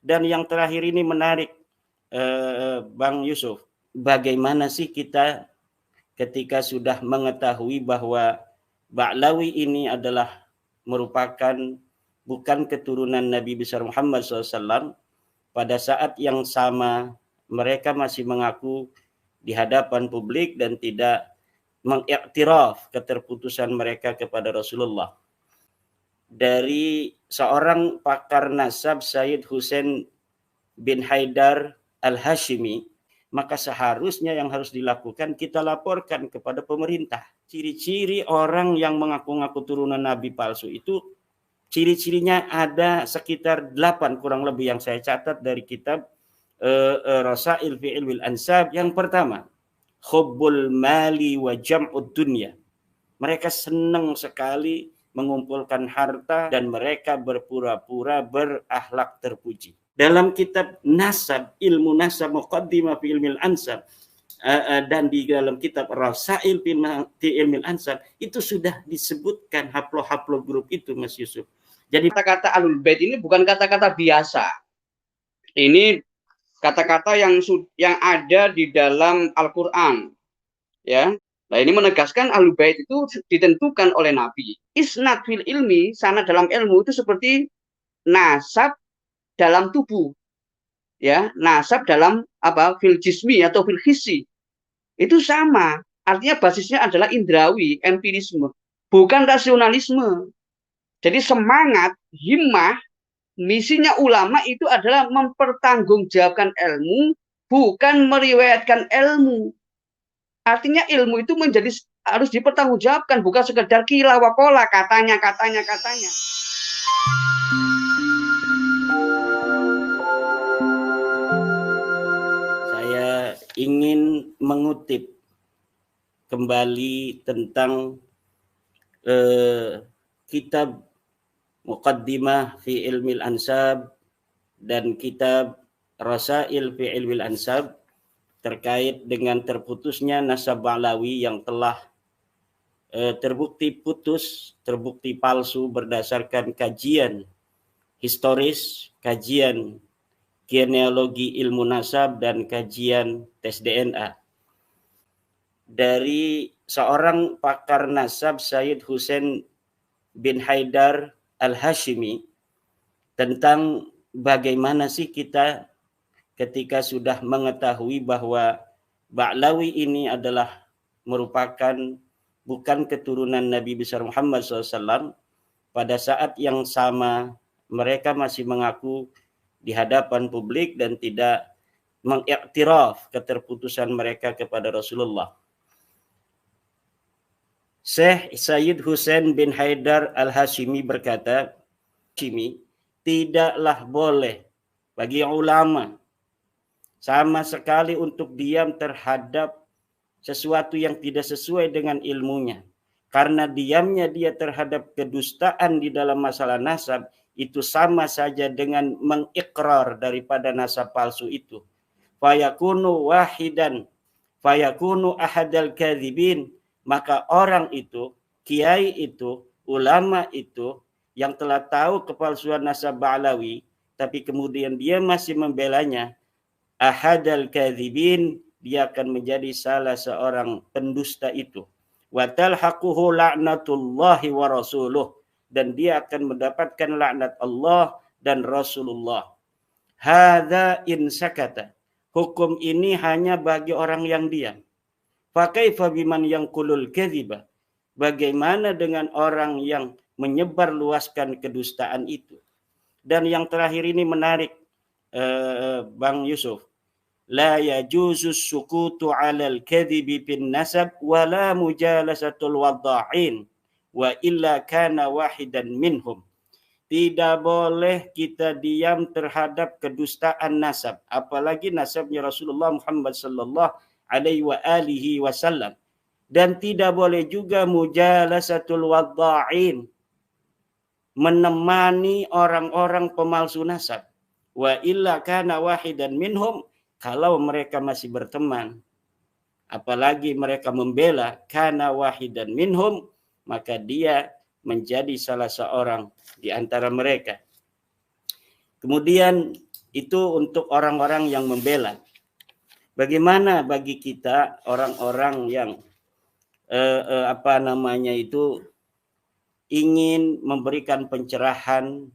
Dan yang terakhir ini menarik, Bang Yusuf, bagaimana sih kita ketika sudah mengetahui bahwa Ba'lawi ini adalah merupakan bukan keturunan Nabi besar Muhammad SAW, pada saat yang sama mereka masih mengaku di hadapan publik dan tidak mengiktiraf keterputusan mereka kepada Rasulullah. Dari seorang pakar nasab, Sayyid Husain bin Haidar Al-Hashimi, maka seharusnya yang harus dilakukan kita laporkan kepada pemerintah. Ciri-ciri orang yang mengaku-ngaku turunan Nabi palsu itu, ciri-cirinya ada sekitar 8 kurang lebih yang saya catat dari kitab Rasail fi Ilmil Ansab. Yang pertama, hubbul mali wa jam'ud dunya. Mereka senang sekali mengumpulkan harta dan mereka berpura-pura berakhlak terpuji. Dalam kitab Nasab, ilmu nasab muqaddimah fi ilmil ansab, dan di dalam kitab Rasail fi ilmil ansab, itu sudah disebutkan haplo-haplo grup itu, Mas Yusuf. Jadi kata-kata Ahlul Bait ini bukan kata-kata biasa. Ini kata-kata yang ada di dalam Al-Qur'an. Ya. Nah, ini menegaskan Ahlul Bait itu ditentukan oleh Nabi. Isnad fil ilmi, sanad dalam ilmu itu seperti nasab dalam tubuh. Ya, nasab dalam fil jismi atau fil hissi. Itu sama. Artinya basisnya adalah indrawi, empirisme, bukan rasionalisme. Jadi semangat, himmah, misinya ulama itu adalah mempertanggungjawabkan ilmu, bukan meriwayatkan ilmu. Artinya ilmu itu harus dipertanggungjawabkan, bukan sekedar kila wakola, katanya. Saya ingin mengutip kembali tentang kitab Muqaddimah fi Ilmil Ansab dan kitab Rasail fi Ilmil Ansab terkait dengan terputusnya nasab Ba'lawi yang telah terbukti putus, terbukti palsu berdasarkan kajian historis, kajian genealogi ilmu nasab, dan kajian tes DNA. Dari seorang pakar nasab, Sayyid Husain bin Haidar Al-Hashimi, tentang bagaimana sih kita ketika sudah mengetahui bahwa Ba'lawi ini adalah merupakan bukan keturunan Nabi besar Muhammad SAW, pada saat yang sama mereka masih mengaku di hadapan publik dan tidak mengiktiraf keterputusan mereka kepada Rasulullah. Syekh Sayyid Husain bin Haidar Al-Hashimi berkata, tidaklah boleh bagi ulama sama sekali untuk diam terhadap sesuatu yang tidak sesuai dengan ilmunya. Karena diamnya dia terhadap kedustaan di dalam masalah nasab, itu sama saja dengan mengikrar daripada nasab palsu itu. Fayakunu wahidan, fayakunu ahadal kadzibin. Maka orang itu, kiai itu, ulama itu, yang telah tahu kepalsuan nasab Ba'lawi, tapi kemudian dia masih membelanya, ahadal kadzibin, dia akan menjadi salah seorang pendusta itu. Wa talhaquhu la'natullahi wa rasuluh, dan dia akan mendapatkan laknat Allah dan Rasulullah. Hadza in sakata, hukum ini hanya bagi orang yang diam. Fa kaifa biman yanqulul kadziba, bagaimana dengan orang yang menyebar luaskan kedustaan itu. Dan yang terakhir ini menarik, Bang Yusuf, la yajuzu sukutu 'alal kadhibi bin nasab wa la mujalasatul wadda'in wa illa kana wahidan minhum. Tidak boleh kita diam terhadap kedustaan nasab, apalagi nasabnya Rasulullah Muhammad sallallahu alaihi wa alihi wasallam, dan tidak boleh juga mujalasatul wadda'in, menemani orang-orang pemalsu nasab. Wa illa kana wahidan minhum, kalau mereka masih berteman, apalagi mereka membela, kana wahidan minhum, maka dia menjadi salah seorang di antara mereka. Kemudian Itu untuk orang-orang yang membela. Bagaimana bagi kita orang-orang yang ingin memberikan pencerahan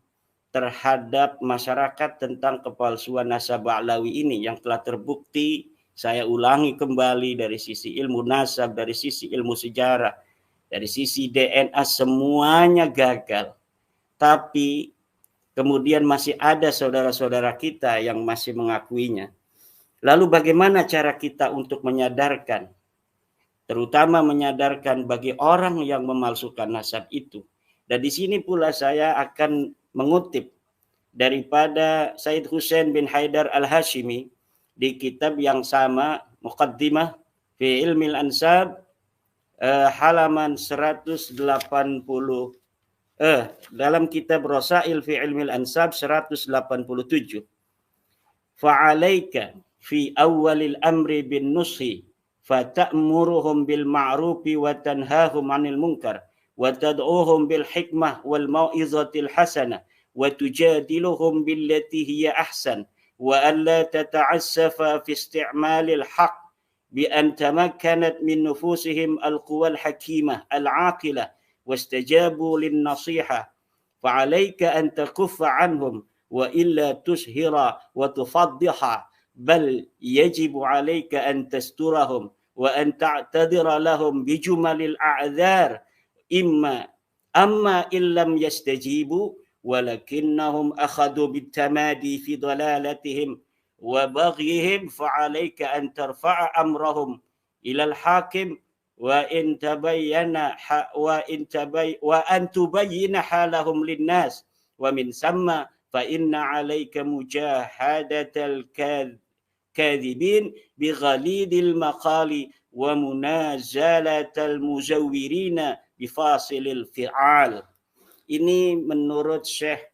terhadap masyarakat tentang kepalsuan nasab Ba'lawi ini yang telah terbukti, saya ulangi kembali, dari sisi ilmu nasab, dari sisi ilmu sejarah, dari sisi DNA, semuanya gagal. Tapi kemudian masih ada saudara-saudara kita yang masih mengakuinya. Lalu bagaimana cara kita untuk menyadarkan, terutama menyadarkan bagi orang yang memalsukan nasab itu? Dan di sini pula saya akan mengutip daripada Said Hussein bin Haidar Al-Hashimi di kitab yang sama, Muqaddimah fi Ilmi Al-Ansab, halaman 180, dalam kitab Rasail fi Ilmi Al-Ansab 187. Fa'alaika fi awwalil amri bin nushi fata'muruhum bil ma'rufi wa tanhahum 'anil munkar wa tad'uhum bil hikmah wal mau'izatil hasanah wa tujadiluhum billati hiya ahsan wa alla tata'assafa fi isti'malil haqq bi an tamakkanat min nufusihim al-quwal hakimah al-'aqilah wastajabu lin nasiha fa'alaika an takuffa 'anhum wa illa tushhira wa tufaddiha bal yajibu 'alaika an tasturahum wa an ta'tadira lahum bijumalil a'dzar amma illam yastajibu walakinnahum akhadhu bitamadi fi dalalatihim wa baghihim fa'alaika an tarfa'a amrahum ila al-hakim wa in tabayyana wa an tubayyina halahum lin-nas wa min samma fa inna 'alaika mujahadatal kadhibin bi ghalidil maqali wa munazalatal muzawwirina bi fasilil fi'al. Ini menurut Syekh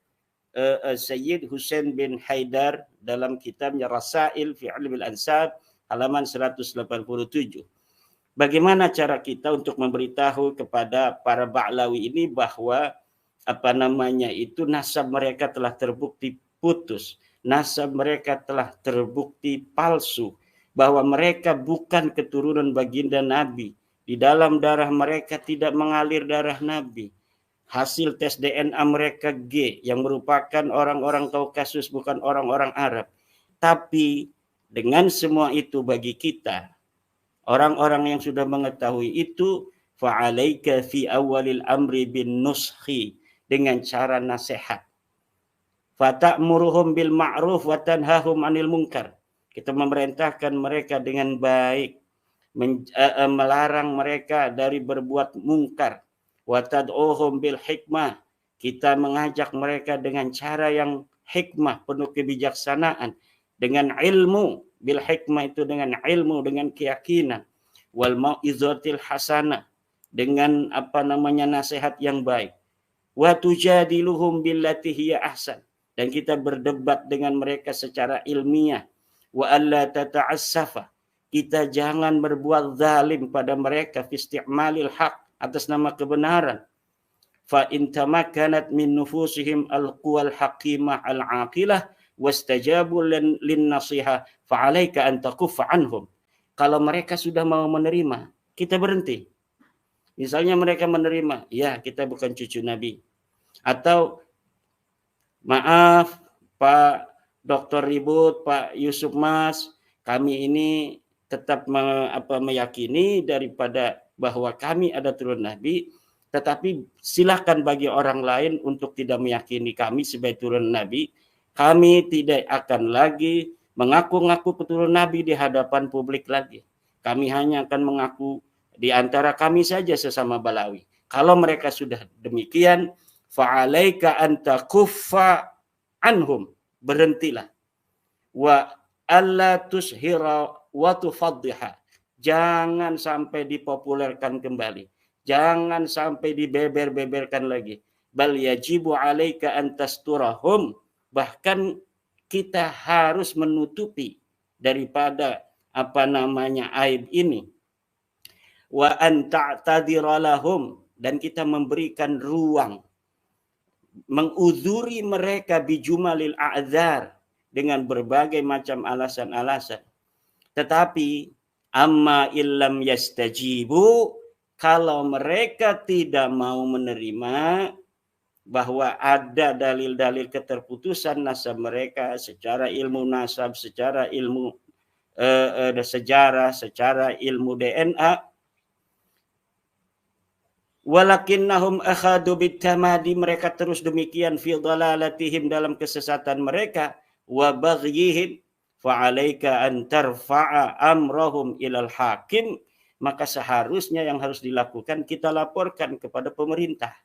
Sayyid Hussein bin Haidar dalam kitabnya Rasail fi Ilmi Al-Ansab halaman 187. Bagaimana cara kita untuk memberitahu kepada para Ba'lawi ini bahwa nasab mereka telah terbukti putus, nasab mereka telah terbukti palsu, bahwa mereka bukan keturunan baginda Nabi, di dalam darah mereka tidak mengalir darah Nabi. Hasil tes DNA mereka G, yang merupakan orang-orang Kaukasus, bukan orang-orang Arab. Tapi dengan semua itu bagi kita, orang-orang yang sudah mengetahui itu, fa'alaika fi awalil amri bin nushi, dengan cara nasihat. Fata'muruhum bil ma'ruf wa tanhahum 'anil munkar. Kita memerintahkan mereka dengan baik, melarang mereka dari berbuat mungkar. Wa tad'uhum bil hikmah, kita mengajak mereka dengan cara yang hikmah, penuh kebijaksanaan, dengan ilmu. Bil hikmah itu dengan ilmu, dengan keyakinan. Wal mau'izatil hasanah, dengan nasihat yang baik. Wa tujadiluhum billati hiya ahsan, dan kita berdebat dengan mereka secara ilmiah. Wa alla tata'assafa, kita jangan berbuat zalim pada mereka fi isti'malil haq, atas nama kebenaran. Fa in tamakkanat min nufusihim al-quwal hakimah al-aqilah wastajabu lin nasiha fa 'alaika an takuffa anhum. Kalau mereka sudah mau menerima, kita berhenti. Misalnya mereka menerima, ya kita bukan cucu Nabi. Atau maaf Pak Dr. Ribut, Pak Yusuf Mas, kami ini tetap meyakini daripada bahwa kami ada turun Nabi, tetapi silakan bagi orang lain untuk tidak meyakini kami sebagai turun Nabi. Kami tidak akan lagi mengaku-ngaku keturunan Nabi di hadapan publik lagi. Kami hanya akan mengaku di antara kami saja sesama Balawi. Kalau mereka sudah demikian, fa'alaika an takuffa anhum, berhentilah. Wa alla tushhira wa tufaddiha, jangan sampai dipopulerkan kembali, jangan sampai dibeber-beberkan lagi. Bal yajibu 'alaika an tasturahum, bahkan kita harus menutupi daripada aib ini. Wa an ta'tadira lahum, dan kita memberikan ruang, menguzuri mereka bijumalil a'dzar, dengan berbagai macam alasan-alasan. Tetapi amma illam yastajibu, kalau mereka tidak mau menerima bahwa ada dalil-dalil keterputusan nasab mereka secara ilmu nasab, secara ilmu sejarah, secara ilmu DNA, walakinnahum akhadu bitamadi, mereka terus demikian fi dhalalatihim, dalam kesesatan mereka, wa baghyihim, fa'alaika an tarfa'a amrahum ilal hakim, maka seharusnya yang harus dilakukan kita laporkan kepada pemerintah.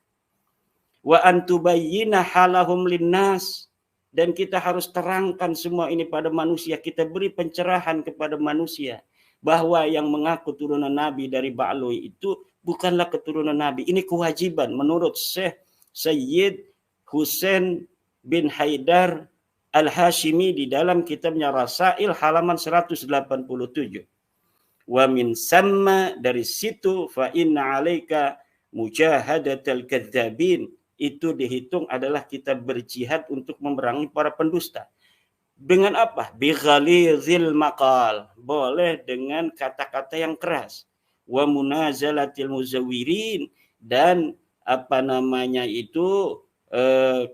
Wa antubayyina halahum linnas, dan kita harus terangkan semua ini pada manusia, kita beri pencerahan kepada manusia bahwa yang mengaku turunan Nabi dari Ba'lui itu bukanlah keturunan Nabi. Ini kewajiban menurut Syekh Sayyid Husain bin Haidar Al-Hashimi di dalam kitabnya Rasail halaman 187. Wa min samma, dari situ, fa inna alaika mujahadatal kadzabin, itu dihitung adalah kita berjihad untuk memerangi para pendusta. Dengan apa? Bighalizil maqal, boleh dengan kata-kata yang keras. Wa munazalatil muzawirin, dan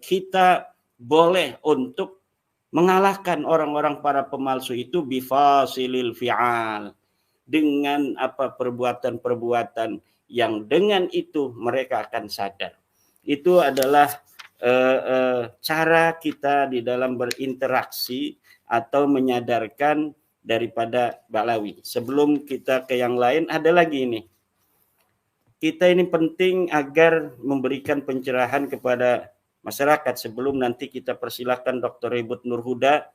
kita boleh untuk mengalahkan orang-orang para pemalsu itu bifasilil fi'al, dengan perbuatan-perbuatan yang dengan itu mereka akan sadar. Itu adalah cara kita di dalam berinteraksi atau menyadarkan daripada Ba'lawi. Sebelum kita ke yang lain, ada lagi ini. Kita ini penting agar memberikan pencerahan kepada masyarakat. Sebelum nanti kita persilahkan Dr. Ribut Nurhuda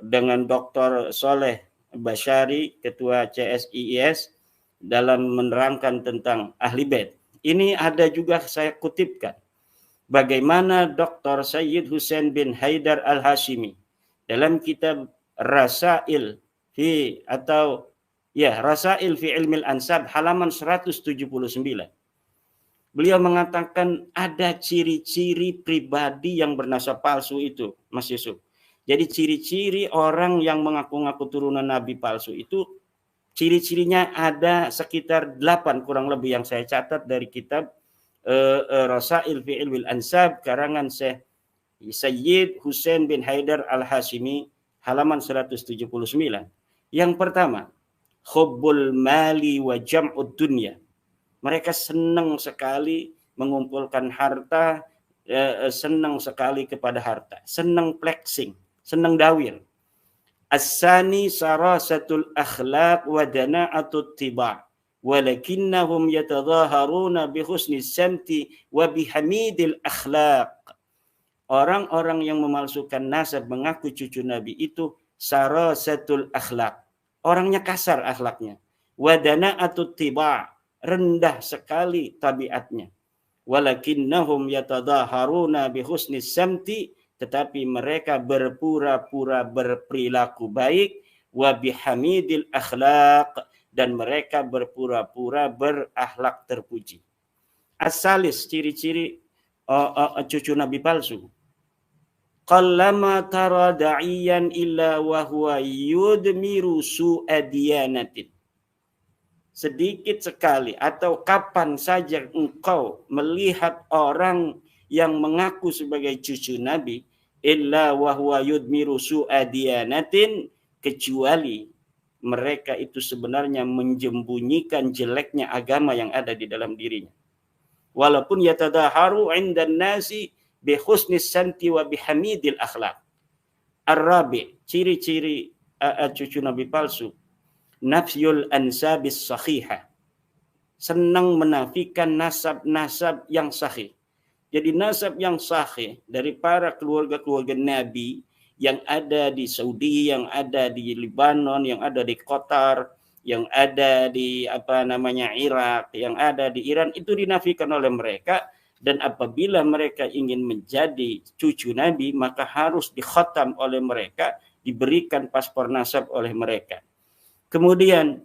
dengan Dr. Soleh Basyari, Ketua CSIIS, dalam menerangkan tentang Ahli Bait. Ini ada juga saya kutipkan bagaimana Dr. Sayyid Husain bin Haidar Al-Hashimi dalam kitab Rasail fi Ilmil Ansab halaman 179. Beliau mengatakan ada ciri-ciri pribadi yang bernasab palsu itu, Mas Yusuf. Jadi ciri-ciri orang yang mengaku-ngaku turunan Nabi palsu itu, ciri-cirinya ada sekitar 8 kurang lebih yang saya catat dari kitab Rasail fi Ilmil Ansab karangan Syekh Sayyid Husain bin Haidar Al-Hashimi halaman 179. Yang pertama, hubbul mali wa jam'ud dunya. Mereka senang sekali mengumpulkan harta, senang sekali kepada harta, senang flexing, senang dawir. As-sani sarasatul akhlaq wa dana'atut tiba', walakinnahum yatadhaharuna bi husni samti wa bihamidil akhlaq. Orang-orang yang memalsukan nasab mengaku cucu Nabi itu sarasatul akhlaq, orangnya kasar akhlaknya. Wa dana'atut tiba', rendah sekali tabiatnya. Walakinnahum yatadhaharuna bi husni samti, tetapi mereka berpura-pura berperilaku baik, wa bihamidil akhlaq, dan mereka berpura-pura berakhlak terpuji. Asalis, ciri-ciri cucu Nabi palsu. Qallama tara da'iyan illa wa huwa yudmiru su'adiyanatin. Sedikit sekali atau kapan saja engkau melihat orang yang mengaku sebagai cucu Nabi, illa wa huwa yudmiru su'adiyanatin, kecuali mereka itu sebenarnya menjembunyikan jeleknya agama yang ada di dalam dirinya. Walaupun yatadaharu 'indan nasi bi husnis santi wa bihamidil akhlaq. Ar-rabi, ciri-ciri cucu Nabi palsu. Nafyul ansabis sahihah. Senang menafikan nasab-nasab yang sahih. Jadi nasab yang sahih dari para keluarga-keluarga Nabi yang ada di Saudi, yang ada di Lebanon, yang ada di Qatar, yang ada di Irak, yang ada di Iran, itu dinafikan oleh mereka. Dan apabila mereka ingin menjadi cucu Nabi, maka harus dikhatam oleh mereka, diberikan paspor nasab oleh mereka. Kemudian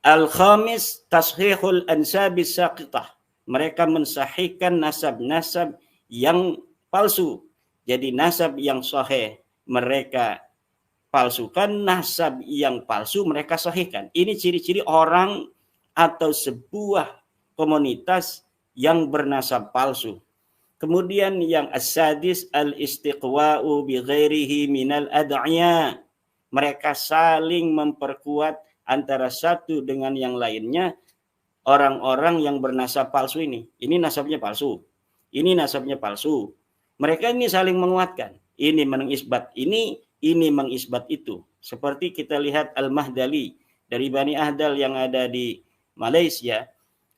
al-khamis tashihul ansabis saqitah. Mereka mensahihkan nasab-nasab yang palsu. Jadi nasab yang sahih mereka palsukan, nasab yang palsu mereka sahihkan. Ini ciri-ciri orang atau sebuah komunitas yang bernasab palsu. Kemudian yang as-sadis al-istiqwa'u bi ghairihi minal ad'iya. Mereka saling memperkuat antara satu dengan yang lainnya, orang-orang yang bernasab palsu ini. Ini nasabnya palsu. Ini nasabnya palsu. Mereka ini saling menguatkan. Ini mengisbat ini mengisbat itu. Seperti kita lihat Al-Mahdali dari Bani Ahdal yang ada di Malaysia.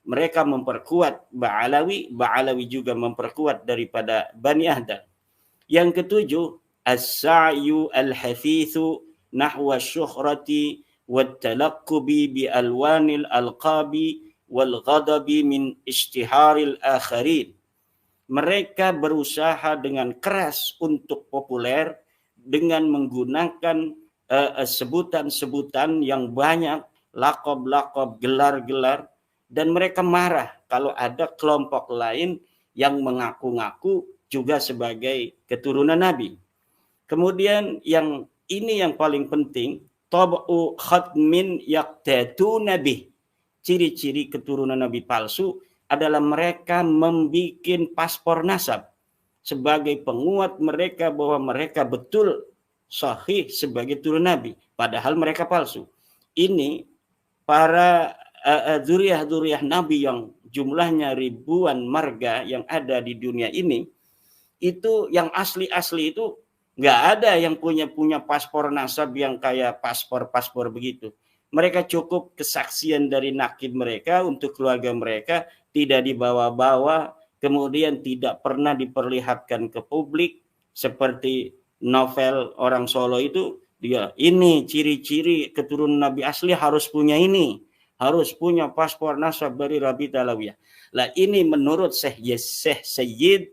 Mereka memperkuat Ba'alawi, Ba'alawi juga memperkuat daripada Bani Ahdal. Yang ketujuh, as-sa'yu al-hafithu nahwa syuhrati wat-talaqqubi bi alwanil alqabi wal ghadabi min ishtiharil akharin. Mereka berusaha dengan keras untuk populer dengan menggunakan sebutan-sebutan yang banyak, lakob-lakob, gelar-gelar, dan mereka marah kalau ada kelompok lain yang mengaku-ngaku juga sebagai keturunan Nabi. Kemudian yang ini yang paling penting, tab'u khatmin yaqtatu nabi. Ciri-ciri keturunan Nabi palsu adalah mereka membikin paspor nasab sebagai penguat mereka bahwa mereka betul sahih sebagai turun Nabi, padahal mereka palsu. Ini para dzurriyyah Nabi yang jumlahnya ribuan marga yang ada di dunia ini, itu yang asli-asli itu nggak ada yang punya paspor nasab yang kayak paspor begitu. Mereka cukup kesaksian dari nakib mereka untuk keluarga mereka, tidak dibawa-bawa, kemudian tidak pernah diperlihatkan ke publik seperti novel orang Solo itu. Dia ini ciri-ciri keturunan Nabi asli harus punya ini, harus punya paspor nasab dari Rabita Alawiyah. Lah ini menurut Syekh Sayyid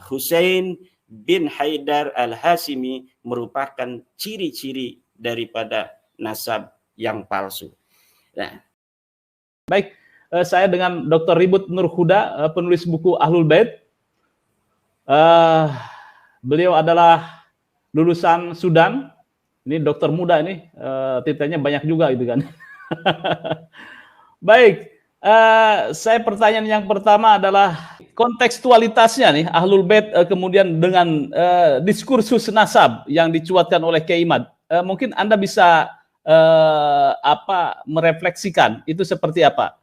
Husain bin Haidar Al-Hasimi merupakan ciri-ciri daripada nasab yang palsu. Nah. Baik, saya dengan Dr. Ribut Nur Huda, penulis buku Ahlul Bait. Beliau adalah lulusan Sudan. Ini dokter muda ini, titelnya banyak juga gitu kan. Baik, saya pertanyaan yang pertama adalah kontekstualitasnya nih Ahlul Bait kemudian dengan diskursus nasab yang dicuatkan oleh Kiai Imad. Mungkin Anda bisa merefleksikan itu seperti apa,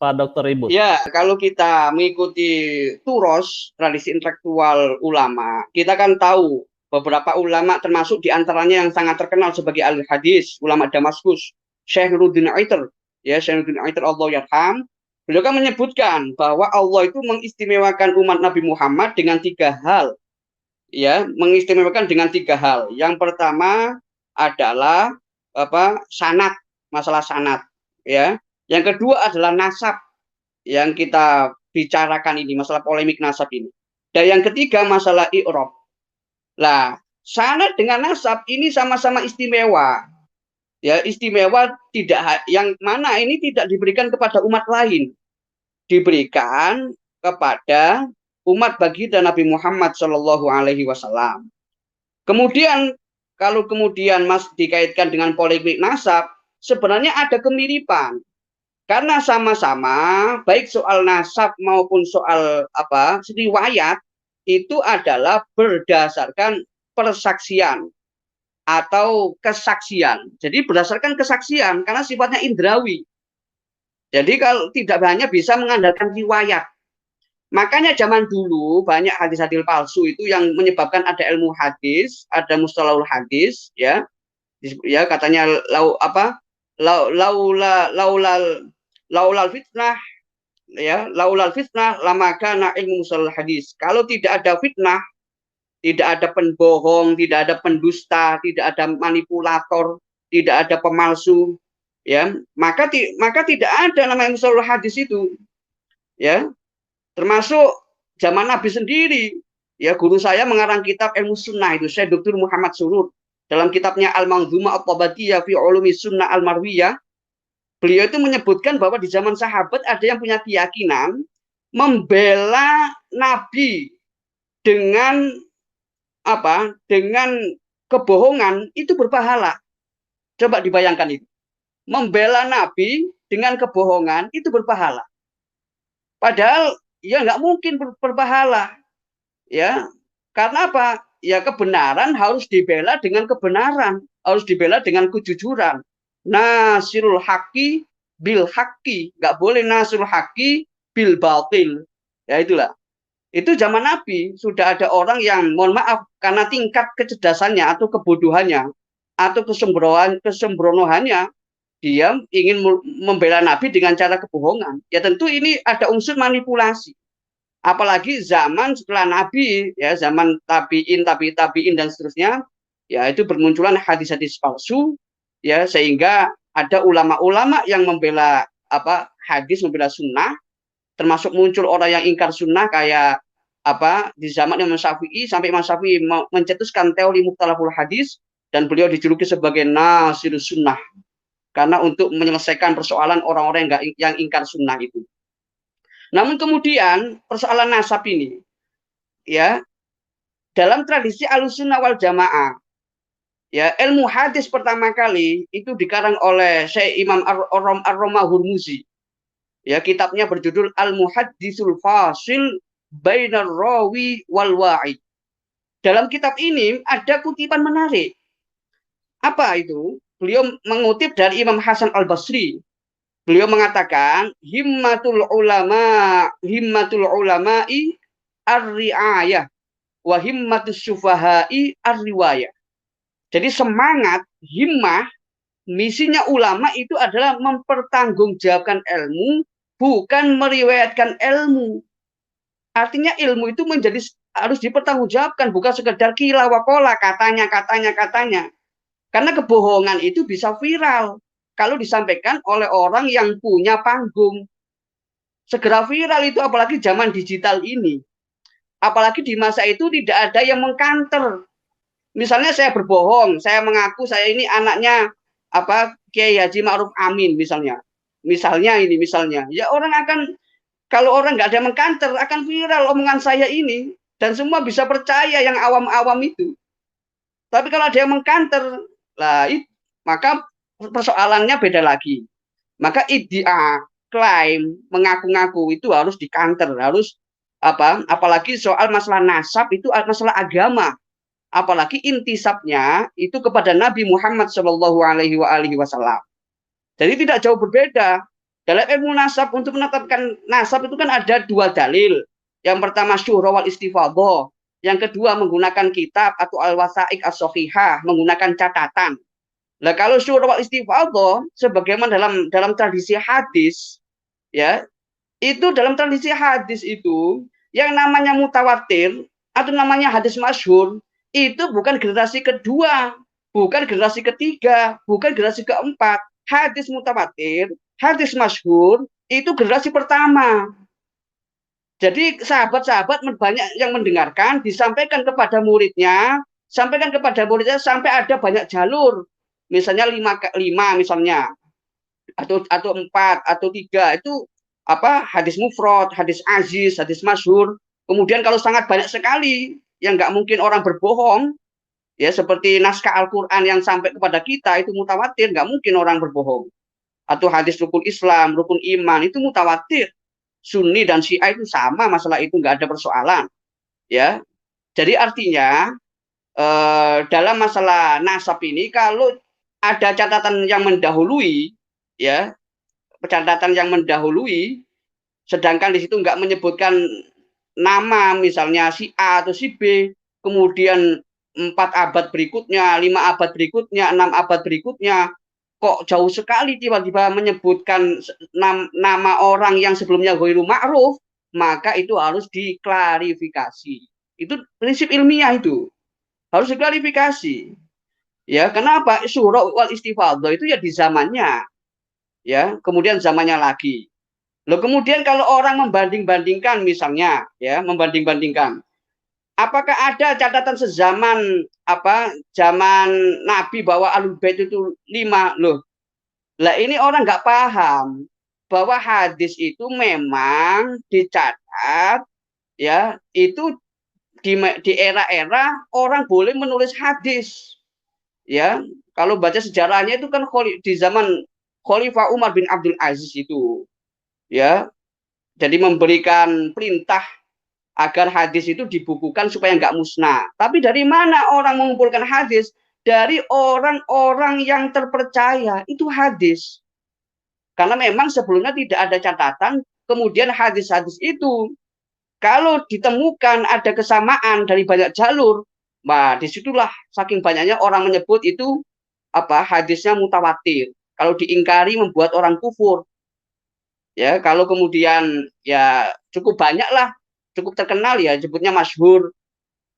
Pak Dr. Ribut? Ya, kalau kita mengikuti turos tradisi intelektual ulama, kita kan tahu beberapa ulama termasuk diantaranya yang sangat terkenal sebagai ahli hadis, ulama Damaskus, Syekh Nuruddin Aiter, ya Syekh Nuruddin Aiter Allah yarham. Beliau kan menyebutkan bahwa Allah itu mengistimewakan umat Nabi Muhammad dengan 3 hal, ya, mengistimewakan dengan 3 hal. Yang pertama adalah sanad, masalah sanad, ya. Yang kedua adalah nasab yang kita bicarakan ini, masalah polemik nasab ini. Dan yang ketiga masalah i'rab. Lah, sanad dengan nasab ini sama-sama istimewa. Ya, istimewa tidak yang mana ini tidak diberikan kepada umat lain. Diberikan kepada umat baginda Nabi Muhammad Shallallahu alaihi wasallam. Kemudian kalau kemudian Mas dikaitkan dengan polemik nasab, sebenarnya ada kemiripan. Karena sama-sama baik soal nasab maupun soal riwayat itu adalah berdasarkan persaksian atau kesaksian. Jadi berdasarkan kesaksian karena sifatnya indrawi. Jadi kalau tidak hanya bisa mengandalkan riwayat. Makanya zaman dulu banyak hadis-hadis palsu itu yang menyebabkan ada ilmu hadis, ada mustalahul hadis, ya. Ya katanya laulal fitnah, ya, laulal fitnah lama kana ilmu musalal hadis. Kalau tidak ada fitnah, tidak ada pembohong, tidak ada pendusta, tidak ada manipulator, tidak ada pemalsu, ya, maka tidak ada namanya musalal hadis itu, ya. Termasuk zaman Nabi sendiri, ya, guru saya mengarang kitab ilmu sunnah itu, Syekh Dr. Muhammad Surur, dalam kitabnya Al-Manzumah At-Tabatiyah fi Ulumi Sunnah Al-Marwiyah. Beliau itu menyebutkan bahwa di zaman sahabat ada yang punya keyakinan membela Nabi dengan dengan kebohongan itu berpahala. Coba dibayangkan itu. Membela Nabi dengan kebohongan itu berpahala. Padahal ya nggak mungkin berpahala. Ya, karena apa? Ya kebenaran harus dibela dengan kebenaran, harus dibela dengan kejujuran. Nasirul haqi bil haqi, nggak boleh nasirul haqi bil batil. Ya itulah. Itu zaman Nabi sudah ada orang yang mohon maaf karena tingkat kecerdasannya atau kebodohannya atau kesembronoannya dia ingin membela Nabi dengan cara kebohongan. Ya tentu ini ada unsur manipulasi. Apalagi zaman setelah Nabi, ya zaman tabiin dan seterusnya, ya itu bermunculan hadis-hadis palsu, ya sehingga ada ulama-ulama yang membela hadis, membela sunnah, termasuk muncul orang yang ingkar sunnah kayak di zaman Imam Syafi'i, sampai Imam Syafi'i mencetuskan teori mukhtalaful hadis dan beliau dijuluki sebagai nasirus sunnah karena untuk menyelesaikan persoalan orang-orang yang ingkar sunnah itu. Namun kemudian persoalan nasab ini, ya dalam tradisi Ahlussunnah wal Jamaah, ya ilmu hadis pertama kali itu dikarang oleh Syekh Imam Ar-Roma Hurmuzi. Ya kitabnya berjudul Al-Muhaddisul Fasil Bainar Rawi wal Wa'id. Dalam kitab ini ada kutipan menarik. Apa itu? Beliau mengutip dari Imam Hasan Al-Basri. Beliau mengatakan himmatul ulama'i ar-ri'ayah wa himmatus sufaha'i ar-riwayah. Jadi semangat, himmah, misinya ulama itu adalah mempertanggungjawabkan ilmu, bukan meriwayatkan ilmu. Artinya ilmu itu harus dipertanggungjawabkan, bukan sekedar kila wakola, katanya. Karena kebohongan itu bisa viral kalau disampaikan oleh orang yang punya panggung. Segera viral itu apalagi zaman digital ini. Apalagi di masa itu tidak ada yang mengkanter. Misalnya saya berbohong, saya mengaku saya ini anaknya Kiai Haji Ma'ruf Amin misalnya. Misalnya. Ya orang akan, kalau orang nggak ada yang mengkanter, akan viral omongan saya ini. Dan semua bisa percaya yang awam-awam itu. Tapi kalau ada yang mengkanter, maka persoalannya beda lagi. Maka iddia, klaim, mengaku-ngaku itu harus dikanter, harus apalagi soal masalah nasab itu masalah agama. Apalagi intisabnya itu kepada Nabi Muhammad SAW. Jadi tidak jauh berbeda. Dalam ilmu nasab untuk menetapkan nasab itu kan ada dua dalil. Yang pertama syuhra wal istifadhah. Yang kedua menggunakan kitab atau al-wasaiq as-sahihah, menggunakan catatan. Nah, kalau syuhra wal istifadhah sebagaimana dalam tradisi hadis, ya, itu dalam tradisi hadis itu yang namanya mutawatir atau namanya hadis masyhur itu bukan generasi kedua, bukan generasi ketiga, bukan generasi keempat. Hadis mutawatir, hadis masyhur itu generasi pertama. Jadi sahabat-sahabat banyak yang mendengarkan, disampaikan kepada muridnya sampai ada banyak jalur. Misalnya lima misalnya, atau 4 atau 3 itu hadis mufrad, hadis aziz, hadis masyhur. Kemudian kalau sangat banyak sekali yang nggak mungkin orang berbohong, ya seperti naskah Al-Quran yang sampai kepada kita itu mutawatir, nggak mungkin orang berbohong. Atau hadis rukun Islam, rukun iman itu mutawatir. Sunni dan Syiah itu sama, masalah itu nggak ada persoalan, ya. Jadi artinya dalam masalah nasab ini kalau ada catatan yang mendahului, ya, sedangkan di situ nggak menyebutkan nama, misalnya si A atau si B, kemudian 4 abad berikutnya, 5 abad berikutnya, 6 abad berikutnya, kok jauh sekali tiba-tiba menyebutkan nama orang yang sebelumnya ghairu ma'ruf, maka itu harus diklarifikasi. Itu prinsip ilmiah itu. Harus diklarifikasi. Ya, kenapa? Syuhra wal istifadhah itu ya di zamannya. Ya, kemudian zamannya lagi. Loh, kemudian kalau orang membanding-bandingkan misalnya, ya, apakah ada catatan sezaman zaman Nabi bahwa Ahlul Bait itu 5? Loh. Lah ini orang nggak paham bahwa hadis itu memang dicatat, ya, itu di era-era orang boleh menulis hadis. Ya, kalau baca sejarahnya itu kan di zaman Khalifah Umar bin Abdul Aziz itu, ya, jadi memberikan perintah agar hadis itu dibukukan supaya nggak musnah. Tapi dari mana orang mengumpulkan hadis? Dari orang-orang yang terpercaya, itu hadis. Karena memang sebelumnya tidak ada catatan, kemudian hadis-hadis itu kalau ditemukan ada kesamaan dari banyak jalur, nah disitulah saking banyaknya orang menyebut itu hadisnya mutawatir. Kalau diingkari membuat orang kufur. Ya, kalau kemudian ya cukup banyak lah, cukup terkenal ya, sebutnya masyhur,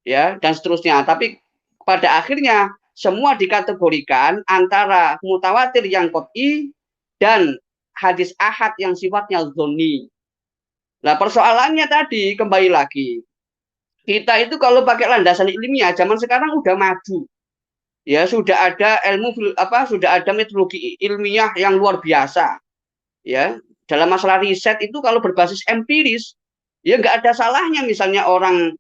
ya, dan seterusnya. Tapi pada akhirnya semua dikategorikan antara mutawatir yang qot'i dan hadis ahad yang sifatnya dzonni. Nah, persoalannya tadi kembali lagi, kita itu kalau pakai landasan ilmiah zaman sekarang udah maju. Ya, sudah ada sudah ada metodologi ilmiah yang luar biasa. Ya, dalam masalah riset itu kalau berbasis empiris, ya nggak ada salahnya misalnya orang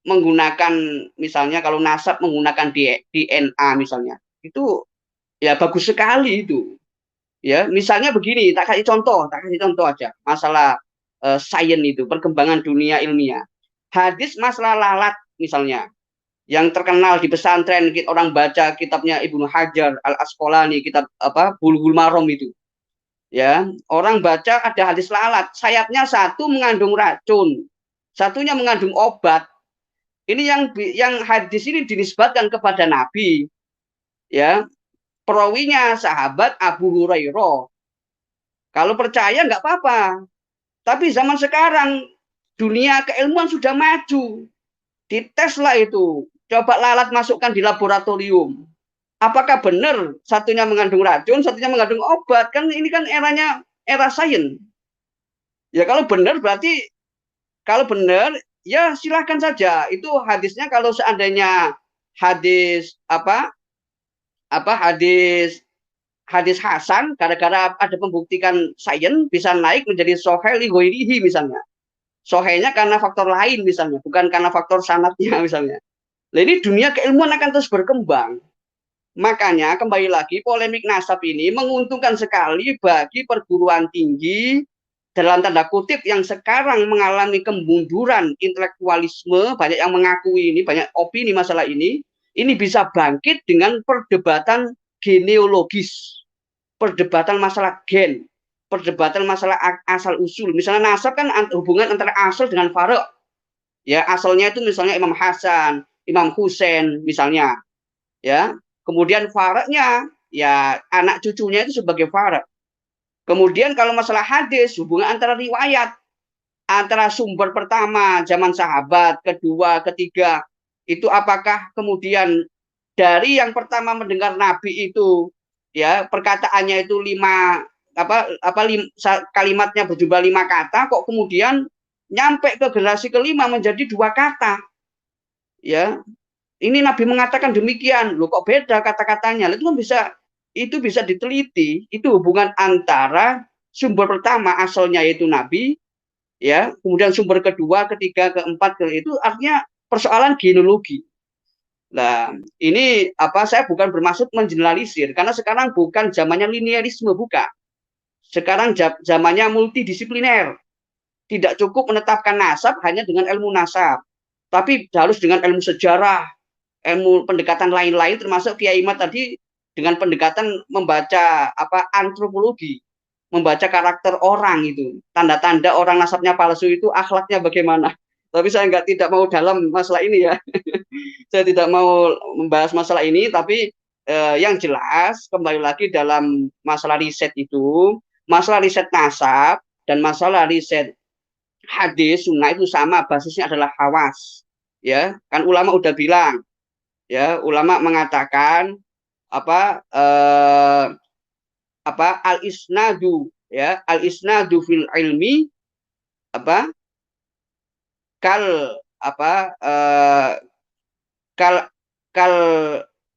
menggunakan misalnya kalau nasab menggunakan DNA misalnya. Itu ya bagus sekali itu. Ya, misalnya begini, tak kasih contoh aja masalah sains itu, perkembangan dunia ilmiah. Hadis masalah lalat misalnya, yang terkenal di pesantren, orang baca kitabnya Ibnu Hajar Al Asqalani, kitab Bulughul Maram itu. Ya, orang baca ada hadis lalat, sayapnya satu mengandung racun, satunya mengandung obat. Ini yang hadis ini dinisbatkan kepada Nabi. Ya, perawinya sahabat Abu Hurairah. Kalau percaya nggak apa-apa. Tapi zaman sekarang dunia keilmuan sudah maju. Diteslah itu. Coba lalat masukkan di laboratorium. Apakah benar satunya mengandung racun, satunya mengandung obat? Kan ini kan eranya era sains. Ya kalau benar berarti ya silahkan saja. Itu hadisnya kalau seandainya hadis hadis hasan gara-gara ada pembuktikan sains bisa naik menjadi sahih li ghairihi misalnya. Sahihnya karena faktor lain misalnya, bukan karena faktor sanadnya misalnya. Nah, ini dunia keilmuan akan terus berkembang. Makanya kembali lagi polemik nasab ini menguntungkan sekali bagi perguruan tinggi dalam tanda kutip yang sekarang mengalami kemunduran intelektualisme, banyak yang mengakui ini, banyak opini masalah ini bisa bangkit dengan perdebatan genealogis, perdebatan masalah gen, perdebatan masalah asal usul. Misalnya nasab kan hubungan antara asal dengan farq. Ya, asalnya itu misalnya Imam Hasan, Imam Husain misalnya. Ya, kemudian farqnya ya anak cucunya itu sebagai farq. Kemudian kalau masalah hadis, hubungan antara riwayat, antara sumber pertama zaman sahabat, kedua, ketiga, itu apakah kemudian dari yang pertama mendengar Nabi itu, ya perkataannya itu kalimatnya berjumlah 5 kata, kok kemudian nyampe ke generasi kelima menjadi 2 kata, ya ini Nabi mengatakan demikian, loh kok beda kata-katanya, itu bisa diteliti, itu hubungan antara sumber pertama asalnya yaitu Nabi, ya, kemudian sumber kedua, ketiga, keempat, itu artinya persoalan genealogi. Nah, ini saya bukan bermaksud mengeneralisir karena sekarang bukan zamannya linearisme, bukan. Sekarang zamannya multidisipliner. Tidak cukup menetapkan nasab hanya dengan ilmu nasab, tapi harus dengan ilmu sejarah, ilmu pendekatan lain-lain termasuk Kiai Imad tadi dengan pendekatan membaca antropologi, membaca karakter orang itu, tanda-tanda orang nasabnya palsu itu akhlaknya bagaimana. Tapi saya tidak mau dalam masalah ini ya. Saya tidak mau membahas masalah ini, tapi yang jelas kembali lagi dalam masalah riset itu, masalah riset nasab dan masalah riset hadis sunnah itu sama, basisnya adalah hawas. Ya, kan ulama udah bilang, ya ulama mengatakan al isnadu, ya al isnadu fil ilmi kal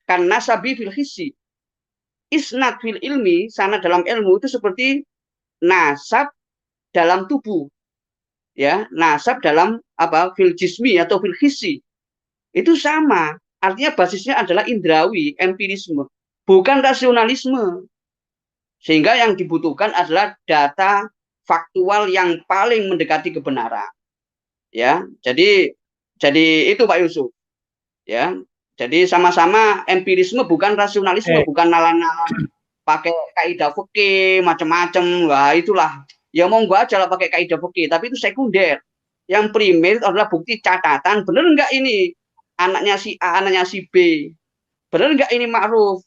kan nasabi fil hissi. Isnad fil ilmi, sana dalam ilmu itu seperti nasab dalam tubuh. ya, nasab dalam apa? Fil jismi atau fil hissi. Itu sama. Artinya basisnya adalah indrawi, empirisme, bukan rasionalisme. Sehingga yang dibutuhkan adalah data faktual yang paling mendekati kebenaran. Ya, jadi itu Pak Yusuf. Ya, jadi sama-sama empirisme bukan rasionalisme, bukan nalar-nalar pakai kaidah fikih macam-macam. Wah, itulah. Ya monggo aja lah pakai kaidah fikih, tapi itu sekunder. Yang primer adalah bukti catatan, benar enggak ini anaknya si A, anaknya si B. Benar enggak ini ma'ruf?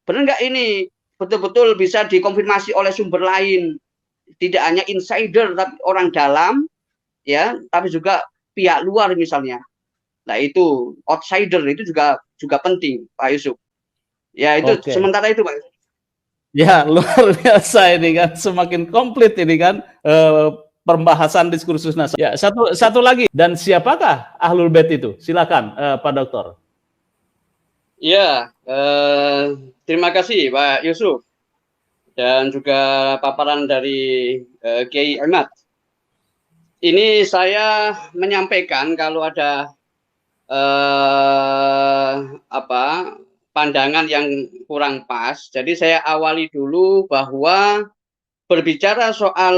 Benar enggak ini betul-betul bisa dikonfirmasi oleh sumber lain? Tidak hanya insider tapi orang dalam, ya, tapi juga pihak luar misalnya. Nah, itu outsider itu juga penting, Pak Yusuf. Ya, itu sementara itu, Pak Yusuf. Ya, luar biasa ini kan, semakin komplit ini kan pembahasan diskursus nasab. Ya, satu lagi, dan siapakah Ahlul Bait itu? Silakan Pak Dokter. Ya, terima kasih Pak Yusuf dan juga paparan dari Kiai Ahmad. Ini saya menyampaikan kalau ada pandangan yang kurang pas. Jadi saya awali dulu bahwa berbicara soal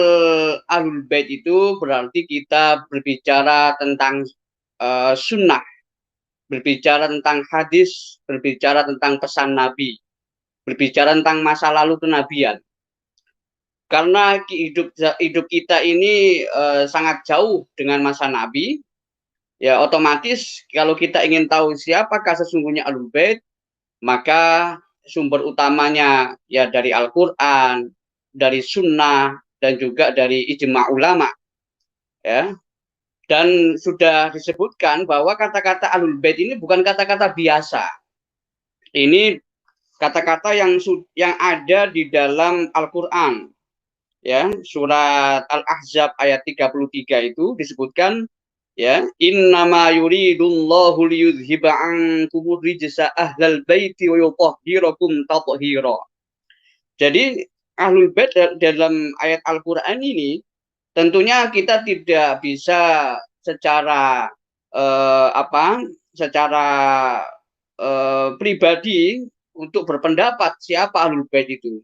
Ahlul Bait itu berarti kita berbicara tentang sunnah, berbicara tentang hadis, berbicara tentang pesan Nabi, berbicara tentang masa lalu kenabian. Karena hidup kita ini sangat jauh dengan masa Nabi, ya otomatis kalau kita ingin tahu siapakah sesungguhnya Ahlul Bait, maka sumber utamanya ya dari Al-Quran, dari Sunnah, dan juga dari ijma ulama. Ya. Dan sudah disebutkan bahwa kata-kata Ahlul Bait ini bukan kata-kata biasa. Ini kata-kata yang ada di dalam Al-Quran. Ya, surat Al-Ahzab ayat 33 itu disebutkan, ya, innama yuridullahu liyudhiba ankumur rijsa ahlal baiti wa yutahhirakum tathira. Jadi Ahlul Bait dalam ayat Al-Qur'an ini tentunya kita tidak bisa secara pribadi untuk berpendapat siapa Ahlul Bait itu.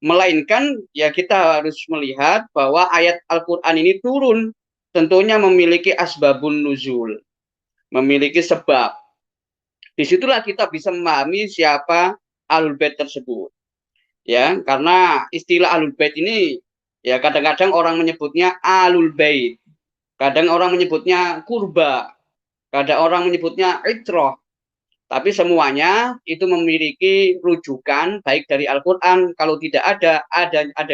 Melainkan ya kita harus melihat bahwa ayat Al-Qur'an ini turun tentunya memiliki asbabun nuzul, memiliki sebab. Disitulah kita bisa memahami siapa Ahlul Bait tersebut. Ya, karena istilah Ahlul Bait ini ya kadang-kadang orang menyebutnya Ahlul Bait, kadang orang menyebutnya kurba, kadang orang menyebutnya itrah. Tapi semuanya itu memiliki rujukan baik dari Al-Qur'an, kalau tidak ada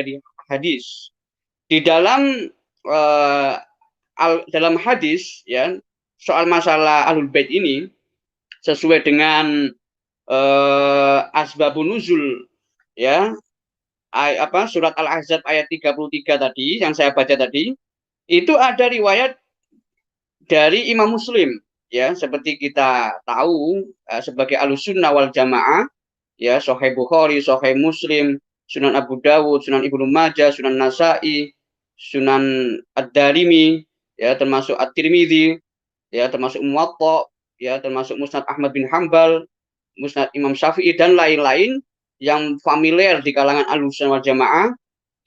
di hadis. Di dalam dalam hadis ya soal masalah Ahlul Bait ini sesuai dengan asbabun nuzul ya surat Al-Ahzab ayat 33 tadi yang saya baca tadi, itu ada riwayat dari Imam Muslim ya, seperti kita tahu sebagai Ahlussunnah wal Jamaah ya, Sahih Bukhari, Sahih Muslim, Sunan Abu Dawud, Sunan Ibnu Majah, Sunan Nasa'i, Sunan Ad-Darimi ya, termasuk At-Tirmidzi ya, termasuk Muwatta ya, termasuk Musnad Ahmad bin Hambal, Musnad Imam Syafi'i dan lain-lain yang familiar di kalangan Ahlussunnah wal Jamaah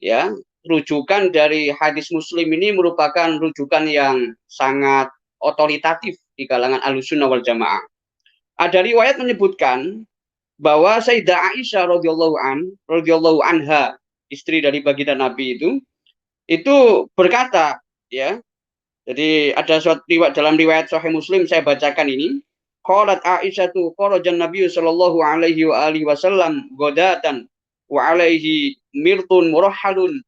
ya. Rujukan dari hadis Muslim ini merupakan rujukan yang sangat otoritatif di kalangan Ahlussunnah wal Jamaah. Ada riwayat menyebutkan bahwa Sayyidah Aisyah radhiyallahu anha, istri dari baginda Nabi itu berkata ya. Jadi ada suatu riwayat dalam riwayat Sahih Muslim, saya bacakan ini. Qalat Aisyatu kharajan Nabi sallallahu alaihi wa alihi wasallam ghadatan wa alaihi mirtun murahhalun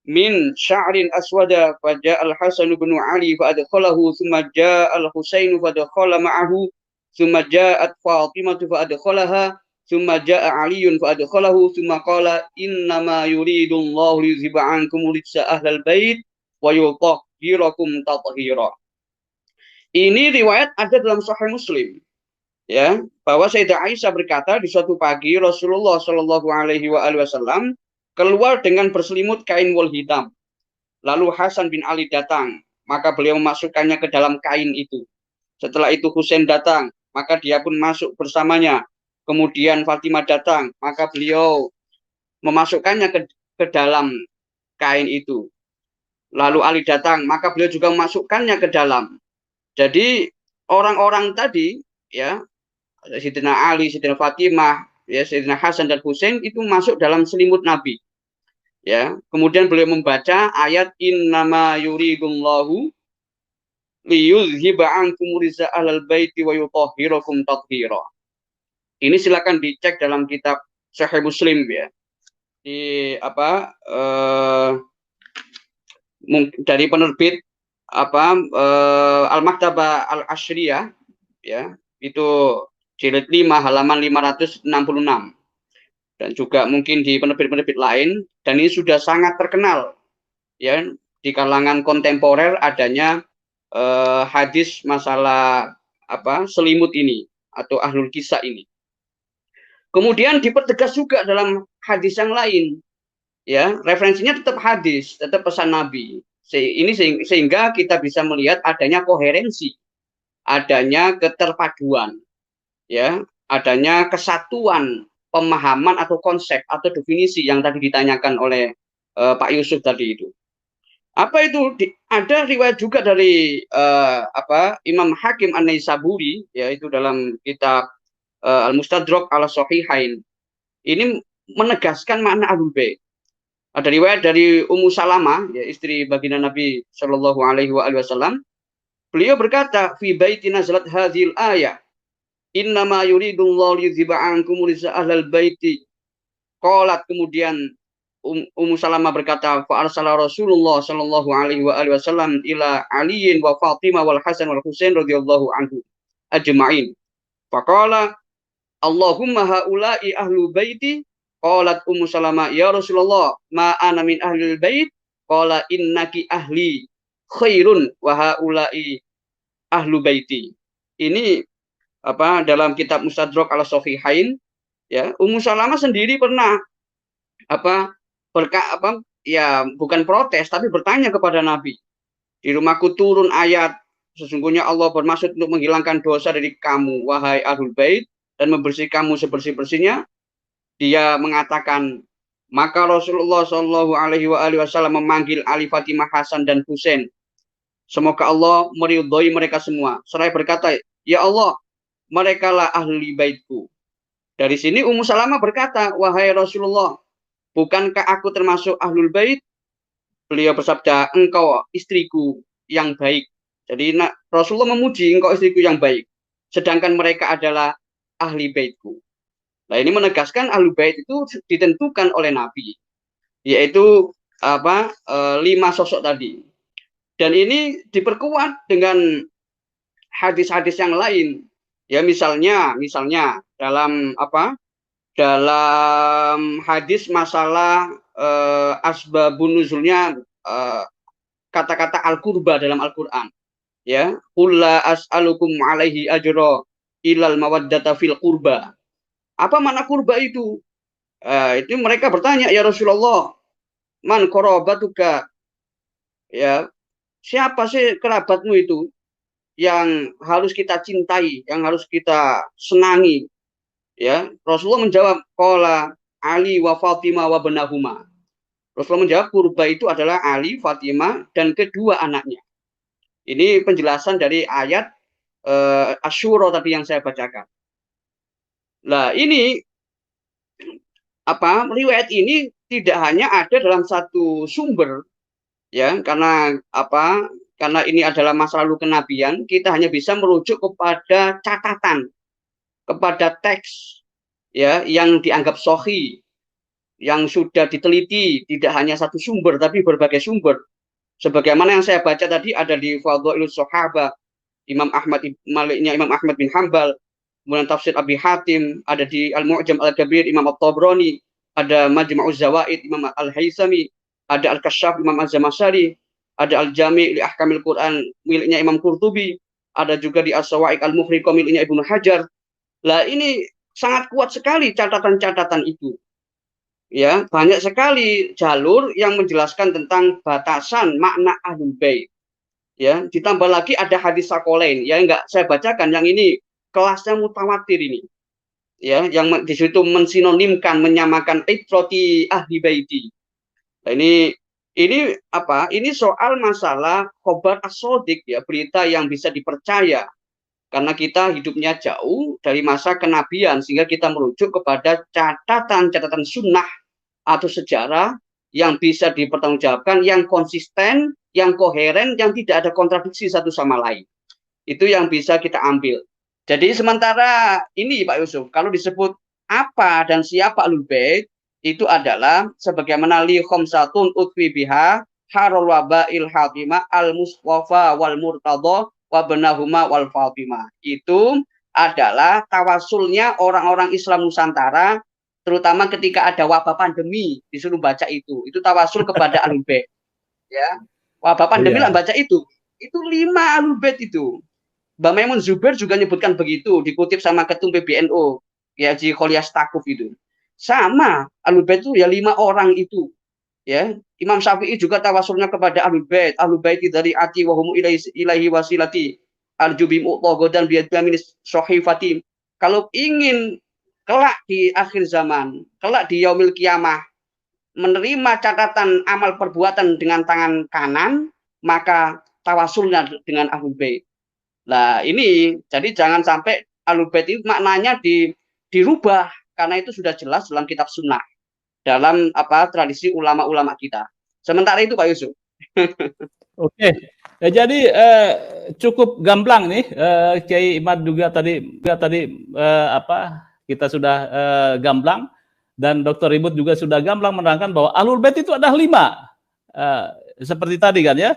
min sya'rin aswada fa ja'a al-Hasan bin Ali fa adkhalahu thumma ja'a al-Husain fa adkhala ma'ahu thumma ja'at Fatimah fa adkhalaha thumma ja'a Ali fa adkhalahu thumma qala innama yuridullahu liyuzhiba 'ankum rijsa ahlal bait wa yutahhirakum tathira. Ini riwayat ada dalam Sahih Muslim ya, bahwa Sayyidah Aisyah berkata di suatu pagi Rasulullah Shallallahu alaihi wasallam keluar dengan berselimut kain wol hitam. Lalu Hasan bin Ali datang maka beliau memasukkannya ke dalam kain itu. Setelah itu Husain datang, maka dia pun masuk bersamanya. Kemudian Fatimah datang, maka beliau memasukkannya ke dalam kain itu. Lalu Ali datang, maka beliau juga memasukkannya ke dalam. Jadi orang-orang tadi, ya, Sayyidina Ali, Sayyidina Fatimah, ya, Sayyidina Hasan dan Husain itu masuk dalam selimut Nabi. Ya, kemudian beliau membaca ayat innama yuridullahu liyuzhiba ankum rijsa ahlal baiti wa yutahhirakum tathhira. Ini silakan dicek dalam kitab Sahih Muslim, ya. Di apa dari penerbit Al-Maktabah Al-Ashriyah, ya, itu jilid 5 halaman 566. Dan juga mungkin di penerbit-penerbit lain, dan ini sudah sangat terkenal, ya, di kalangan kontemporer adanya hadis masalah selimut ini atau ahlul kisah ini. Kemudian dipertegas juga dalam hadis yang lain, ya, referensinya tetap hadis, tetap pesan Nabi. Ini sehingga kita bisa melihat adanya koherensi, adanya keterpaduan, ya, adanya kesatuan pemahaman atau konsep atau definisi yang tadi ditanyakan oleh Pak Yusuf tadi itu. Apa itu? Ada riwayat juga dari Imam Hakim An-Naisaburi, yaitu dalam kitab Al-Mustadrak ala Sahihain. Ini menegaskan makna Ahlul Bait. Ada riwayat dari Ummu Salamah, ya, istri baginda Nabi Shallallahu Alaihi Wasallam. Beliau berkata, "Fi baiti nazalat hadhil ayah. Innama yuridullahu liyudhiba ankum rijsa ahlal baiti." Qalat, kemudian Ummu Salamah berkata, "Fa arsala Rasulullah Shallallahu Alaihi Wasallam ila Aliin wa Fatimah wal Hasan wal Husain radhiyallahu anhu ajma'in. Faqala, Allahumma haula'i ahlu baiti." Qalat Ummu Salamah, "Ya Rasulullah, ma ana min ahlil bait." Qala, "Innaki ahli khairun wa haula'i ahlu baiti." Ini dalam kitab Mustadrak ala Sahihain, ya, Ummu Salamah sendiri pernah ya, bukan protes tapi bertanya kepada Nabi, "Di rumahku turun ayat, sesungguhnya Allah bermaksud untuk menghilangkan dosa dari kamu, wahai ahlul bait, dan membersihkan kamu sebersih-bersihnya." Dia mengatakan, maka Rasulullah Shallallahu Alaihi Wasallam memanggil Ali, Fatimah, Hasan dan Husain. Semoga Allah meridhoi mereka semua. Seraya berkata, "Ya Allah, merekalah ahli baitku." Dari sini Ummu Salamah berkata, "Wahai Rasulullah, bukankah aku termasuk ahlul bait?" Beliau bersabda, "Engkau istriku yang baik." Jadi Rasulullah memuji, "Engkau istriku yang baik, sedangkan mereka adalah ahli baitku." Nah, ini menegaskan ahlul bait itu ditentukan oleh Nabi, yaitu 5 sosok tadi. Dan ini diperkuat dengan hadis-hadis yang lain. Ya, misalnya dalam dalam hadis masalah asbabun nuzulnya kata-kata al-qurba dalam Al-Qur'an. Ya, qul la as'alukum alaihi ajra ilal mawaddata fil qurba. Apa makna kurba itu? Itu mereka bertanya, "Ya Rasulullah, man qarabatuka?" Ya, siapa sih kerabatmu itu yang harus kita cintai, yang harus kita senangi? Ya, Rasulullah menjawab, "Qala Ali wa Fatimah wa banahuma." Rasulullah menjawab, kurba itu adalah Ali, Fatimah, dan kedua anaknya. Ini penjelasan dari ayat Asy-Syura tadi yang saya bacakan. Nah, ini riwayat ini tidak hanya ada dalam satu sumber, ya, karena ini adalah masa lalu kenabian, kita hanya bisa merujuk kepada catatan, kepada teks, ya, yang dianggap sahih, yang sudah diteliti, tidak hanya satu sumber tapi berbagai sumber. Sebagaimana yang saya baca tadi ada di Fadhailus Sahabah Imam Ahmad bin Hanbal, kemudian tafsir Abi Hatim, ada di Al-Mu'jam Al-Kabir Imam At-Tabrani, ada Majma'uz Zawaid Imam Al-Haythami, ada Al-Kasyaf Imam Az-Zamakhsyari, ada Al-Jami' li Ahkamil Quran miliknya Imam Qurtubi, ada juga di As-Sawa'iq Al-Muhriqah miliknya Ibnu Hajar. Lah, ini sangat kuat sekali catatan-catatan itu. Ya, banyak sekali jalur yang menjelaskan tentang batasan makna ahlul bait. ya, ditambah lagi ada hadis sakolain, ya enggak saya bacakan, yang ini kelasnya mutawatir ini, ya, yang di situ mensinonimkan, menyamakan itroti ahli baiti. Nah, ini apa? Ini soal masalah khobar as-shodiq, ya, berita yang bisa dipercaya. Karena kita hidupnya jauh dari masa kenabian, sehingga kita merujuk kepada catatan-catatan sunnah atau sejarah yang bisa dipertanggungjawabkan, yang konsisten, yang koheren, yang tidak ada kontradiksi satu sama lain. Itu yang bisa kita ambil. Jadi sementara ini Pak Yusuf, kalau disebut apa dan siapa Ahlul Bait, itu adalah sebagaimana li khamsatun utwi biha harul wabail hatimah al mustafa wal murtadha wabnahuma wal fatimah. Itu adalah tawasulnya orang-orang Islam Nusantara, terutama ketika ada wabah pandemi, disuruh baca itu tawasul kepada Ahlul Bait, ya. Wabah pandemi lah baca itu 5 Ahlul Bait itu. Mbak Maimun Zubair juga menyebutkan begitu, dikutip sama ketum PBNU, ya, Haji Kholia Stakuf itu. Sama, Ahlul Bait itu ya 5 orang itu, ya. Imam Syafi'i juga tawasulnya kepada Ahlul Bait dari ati wa hum ilaihi wasilati arjubi mu'taqadan bi'admin sahifati. Kalau ingin kelak di akhir zaman, kelak di yaumil kiamah, menerima catatan amal perbuatan dengan tangan kanan, maka tawasulnya dengan Ahlul Bait. Nah, ini jadi jangan sampai Ahlul Bait itu maknanya dirubah, karena itu sudah jelas dalam kitab sunnah, dalam tradisi ulama-ulama kita. Sementara itu Pak Yusuf. Oke, jadi cukup gamblang nih, Kiai Imad juga tadi kita sudah gamblang, dan Dr. Ribut juga sudah gamblang menerangkan bahwa Ahlul Bait itu ada 5, seperti tadi kan ya,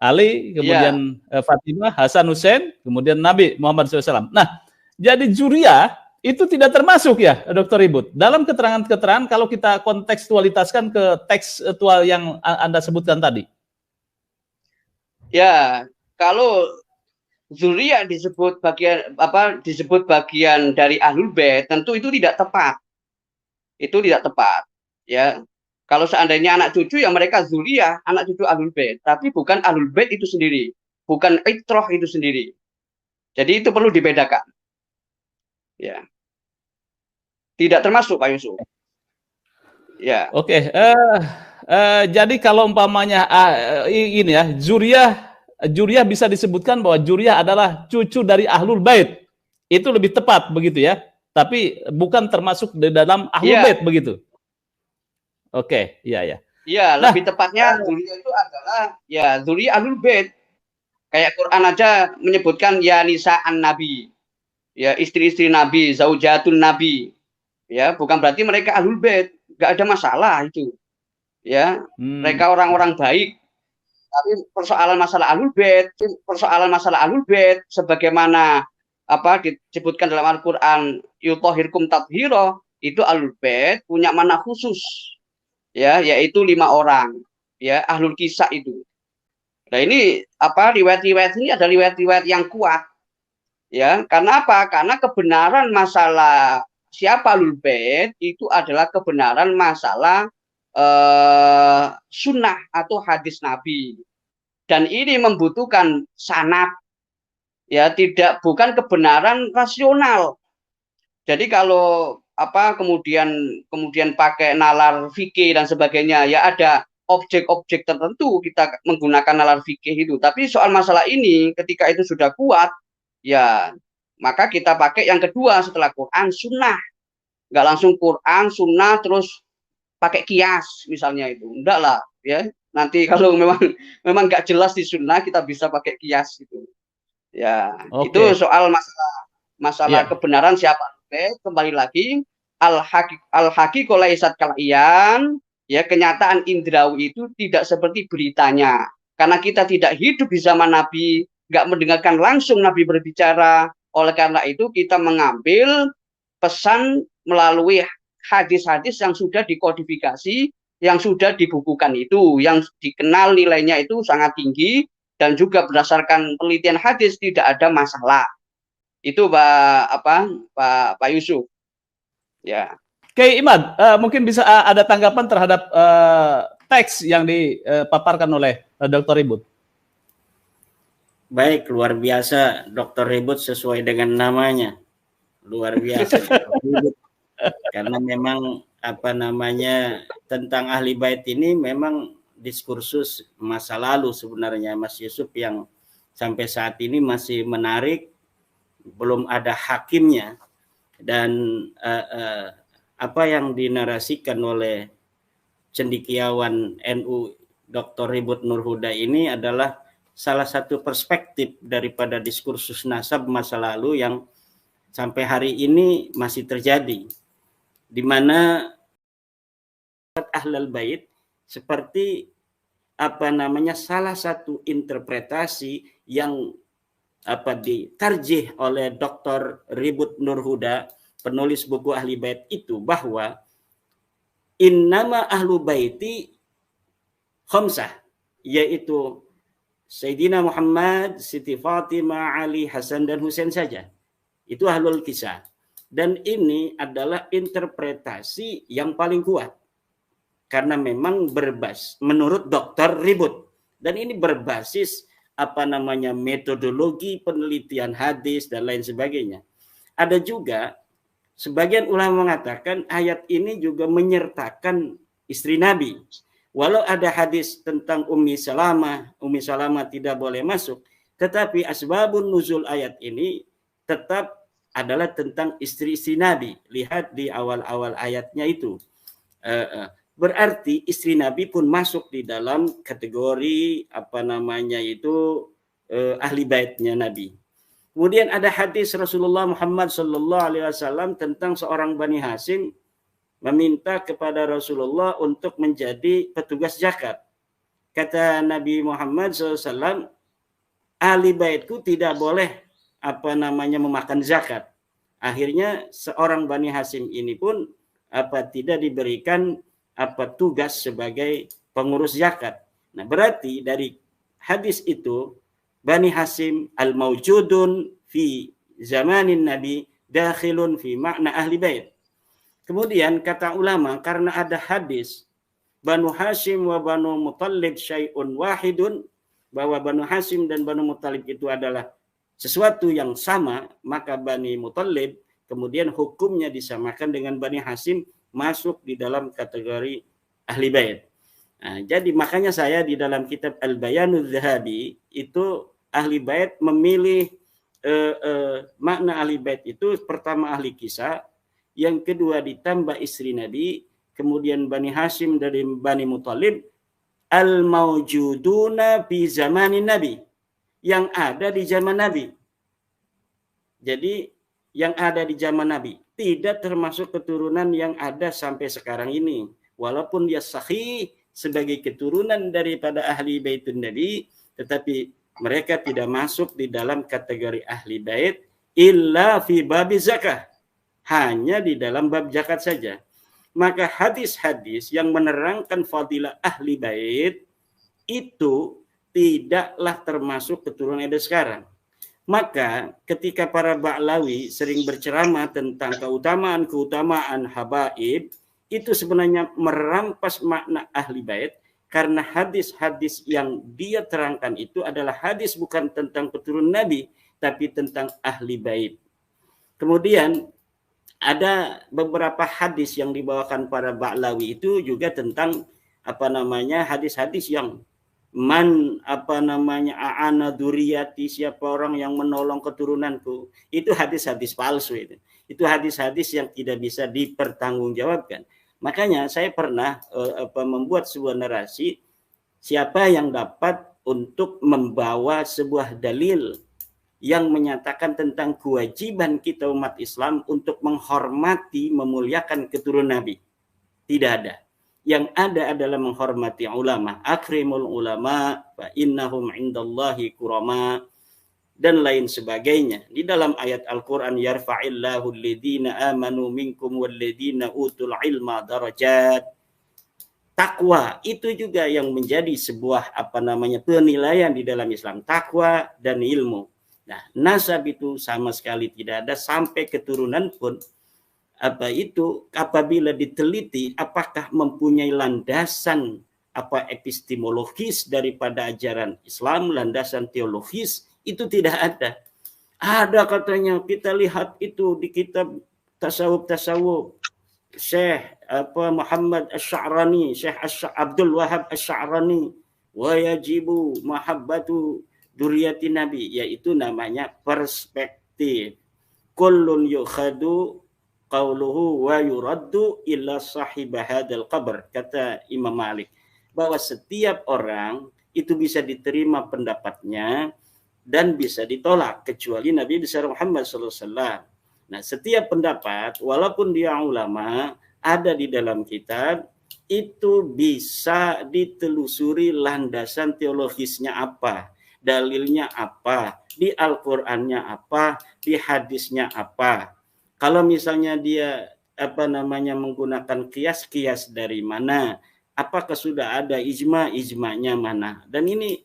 Ali, kemudian Fatimah, Hasan, Hussein, kemudian Nabi Muhammad SAW. Nah, jadi Zuriyah itu tidak termasuk ya, Dr. Ribut. Dalam keterangan-keterangan kalau kita kontekstualitaskan ke tekstual yang Anda sebutkan tadi. Ya, kalau Zuriyah disebut bagian dari Ahlul Bait, tentu itu tidak tepat. Itu tidak tepat, ya. Kalau seandainya anak cucu, ya mereka Zuriyah, anak cucu Ahlul Bait, tapi bukan Ahlul Bait itu sendiri, bukan itroh itu sendiri. Jadi itu perlu dibedakan. Ya. Tidak termasuk Pak Yusuf. Ya. Oke, jadi kalau umpamanya ini ya, Zuriyah bisa disebutkan bahwa Zuriyah adalah cucu dari Ahlul Bait. Itu lebih tepat begitu ya. Tapi bukan termasuk di dalam Ahlul Bait begitu. Oke, iya. Iya, lebih tepatnya Zuriyah itu adalah ya Zuriyah Ahlul Bait. Kayak Quran aja menyebutkan ya nisa'an Nabi. Ya, istri-istri Nabi, zaujatun Nabi. Ya, bukan berarti mereka Ahlul Bait, enggak ada masalah itu. Ya, mereka orang-orang baik. Tapi persoalan masalah Ahlul Bait sebagaimana disebutkan dalam Al-Qur'an yutahhirkum tathhira, itu Ahlul Bait punya makna khusus. Ya, yaitu 5 orang, ya, Ahlul Kisah itu. Nah, ini riwayat-riwayat ini ada riwayat-riwayat yang kuat. Ya, karena apa? Karena kebenaran masalah siapa Ahlul Bait itu adalah kebenaran masalah sunnah atau hadis Nabi. Dan ini membutuhkan sanad. Ya, bukan kebenaran rasional. Jadi kalau kemudian pakai nalar fikih dan sebagainya, ya ada objek-objek tertentu kita menggunakan nalar fikih itu. Tapi soal masalah ini ketika itu sudah kuat, ya maka kita pakai yang kedua setelah Quran, sunnah. Nggak langsung Quran, sunnah terus pakai kias misalnya itu. Enggak lah, ya. Nanti kalau memang nggak jelas di sunnah, kita bisa pakai kias gitu. Ya, itu soal masalah kebenaran siapa. Kembali lagi al-haqiqah laisat kalayan, ya, kenyataan indrawi itu tidak seperti beritanya. Karena kita tidak hidup di zaman Nabi, nggak mendengarkan langsung Nabi berbicara. Oleh karena itu kita mengambil pesan melalui hadis-hadis yang sudah dikodifikasi, yang sudah dibukukan itu, yang dikenal nilainya itu sangat tinggi, dan juga berdasarkan penelitian hadis tidak ada masalah. Itu Pak Yusuf. Ya. Oke, Imad, mungkin bisa ada tanggapan terhadap teks yang dipaparkan oleh Dr. Ribut. Baik, luar biasa. Dr. Ribut sesuai dengan namanya. Luar biasa. Ribut. Karena memang tentang ahli bait ini memang diskursus masa lalu sebenarnya, Mas Yusuf, yang sampai saat ini masih menarik, belum ada hakimnya. Dan apa yang dinarasikan oleh cendekiawan NU Dr. Ribut Nurhuda ini adalah salah satu perspektif daripada diskursus nasab masa lalu yang sampai hari ini masih terjadi, di mana ahlul bait seperti salah satu interpretasi yang ditarjih oleh Dr. Ribut Nurhuda, penulis buku ahli bait itu, bahwa innama ahlu baiti khamsah, yaitu Sayyidina Muhammad, Siti Fatimah, Ali, Hasan, dan Husain saja. Itu ahlul kisah. Dan ini adalah interpretasi yang paling kuat. Karena memang menurut Dr. Ribut. Dan ini berbasis metodologi penelitian hadis dan lain sebagainya. Ada juga sebagian ulama mengatakan ayat ini juga menyertakan istri Nabi. Walau ada hadis tentang Ummi Salamah tidak boleh masuk, tetapi asbabun nuzul ayat ini tetap adalah tentang istri-istri Nabi. Lihat di awal-awal ayatnya itu. Berarti istri Nabi pun masuk di dalam kategori ahli baitnya Nabi. Kemudian ada hadis Rasulullah Muhammad SAW tentang seorang Bani Hashim meminta kepada Rasulullah untuk menjadi petugas zakat. Kata Nabi Muhammad SAW, ahli baitku tidak boleh memakan zakat. Akhirnya seorang Bani Hashim ini pun tidak diberikan tugas sebagai pengurus zakat. Nah, berarti dari hadis itu Bani Hashim al-mawjudun fi zamanin Nabi dakhilun fi makna ahli bait. Kemudian kata ulama, karena ada hadis Banu Hashim wa Banu Muttalib syai'un wahidun, bahwa Banu Hashim dan Banu Muttalib itu adalah sesuatu yang sama, maka Bani Muttalib kemudian hukumnya disamakan dengan Bani Hashim, masuk di dalam kategori ahli bait. Nah, jadi makanya saya di dalam kitab Al-Bayanul Zahabi itu ahli bait memilih makna ahli bait itu pertama ahli kisah, yang kedua ditambah istri Nabi, kemudian Bani Hashim dari Bani Muttalib, al-mawjuduna fi zamanin Nabi, yang ada di zaman Nabi. Jadi yang ada di zaman Nabi tidak termasuk keturunan yang ada sampai sekarang ini, walaupun dia sahih sebagai keturunan daripada ahli baitun Nabi, tetapi mereka tidak masuk di dalam kategori ahli bait illa fi babi zakah, hanya di dalam bab zakat saja. Maka hadis-hadis yang menerangkan fadilah ahli bait itu tidaklah termasuk keturunan ada sekarang. Maka ketika para Ba'lawi sering berceramah tentang keutamaan habaib, itu sebenarnya merampas makna ahli bait, karena hadis-hadis yang dia terangkan itu adalah hadis bukan tentang keturunan Nabi, tapi tentang ahli bait. Kemudian ada beberapa hadis yang dibawakan para Ba'lawi itu juga tentang hadis-hadis yang a'ana duriyati, siapa orang yang menolong keturunanku, itu hadis-hadis palsu. Itu hadis-hadis yang tidak bisa dipertanggungjawabkan. Makanya saya pernah membuat sebuah narasi, siapa yang dapat untuk membawa sebuah dalil yang menyatakan tentang kewajiban kita umat Islam untuk menghormati, memuliakan keturunan Nabi. Tidak ada. Yang ada adalah menghormati ulama. Akrimul ulama fa innahum indallahi kurama, dan lain sebagainya. Di dalam ayat Al-Quran, yarfa'illahu alladhina amanu minkum walladhina utul ilma darajat. Takwa itu juga yang menjadi sebuah penilaian di dalam Islam. Takwa dan ilmu. Nah, nasab itu sama sekali tidak ada, sampai keturunan pun apabila diteliti apakah mempunyai landasan epistemologis daripada ajaran Islam, landasan teologis, Itu tidak ada. Ada katanya, kita lihat itu di kitab tasawuf Syekh Muhammad Asy-Sya'rani, Syekh Abdul Wahab Asy-Sya'rani, wa yajibu mahabbatu dzurriyyati nabi, yaitu namanya perspektif. Kullun yukhadu qauluhu wa yuraddu illa sahib hadzal qabr, kata Imam Malik, bahwa setiap orang itu bisa diterima pendapatnya dan bisa ditolak kecuali Nabi besar Muhammad SAW. Nah, setiap pendapat walaupun dia ulama ada di dalam kitab itu bisa ditelusuri landasan teologisnya apa, dalilnya apa, di Al-Qur'annya apa, di hadisnya apa. Kalau misalnya dia menggunakan kias-kias dari mana, apakah sudah ada ijma'nya mana. Dan ini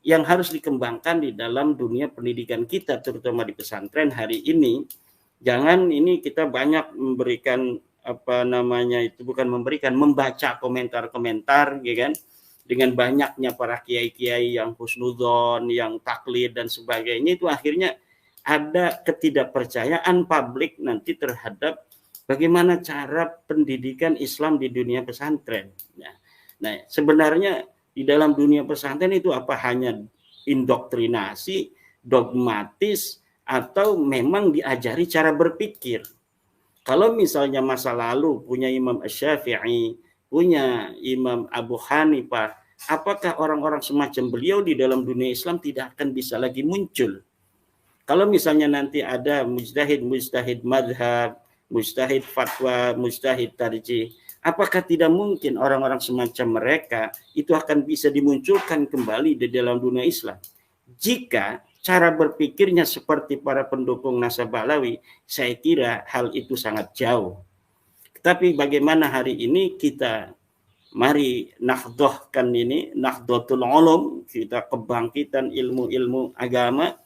yang harus dikembangkan di dalam dunia pendidikan kita, terutama di pesantren hari ini. Jangan ini kita banyak memberikan membaca komentar-komentar, ya kan, dengan banyaknya para kiai-kiai yang husnudzon, yang taklid dan sebagainya, itu akhirnya ada ketidakpercayaan publik nanti terhadap bagaimana cara pendidikan Islam di dunia pesantren. Nah, sebenarnya di dalam dunia pesantren itu apa hanya indoktrinasi, dogmatis, atau memang diajari cara berpikir? Kalau misalnya masa lalu punya Imam Asy-Syafi'i, punya Imam Abu Hanifah, apakah orang-orang semacam beliau di dalam dunia Islam tidak akan bisa lagi muncul? Kalau misalnya nanti ada mujtahid madhab, mujtahid fatwa, mujtahid tarjih, apakah tidak mungkin orang-orang semacam mereka itu akan bisa dimunculkan kembali di dalam dunia Islam? Jika cara berpikirnya seperti para pendukung Nasabahlawi, saya kira hal itu sangat jauh. Tapi bagaimana hari ini kita mari nahdhahkan ini, nahdlatul ulum, kita kebangkitan ilmu-ilmu agama,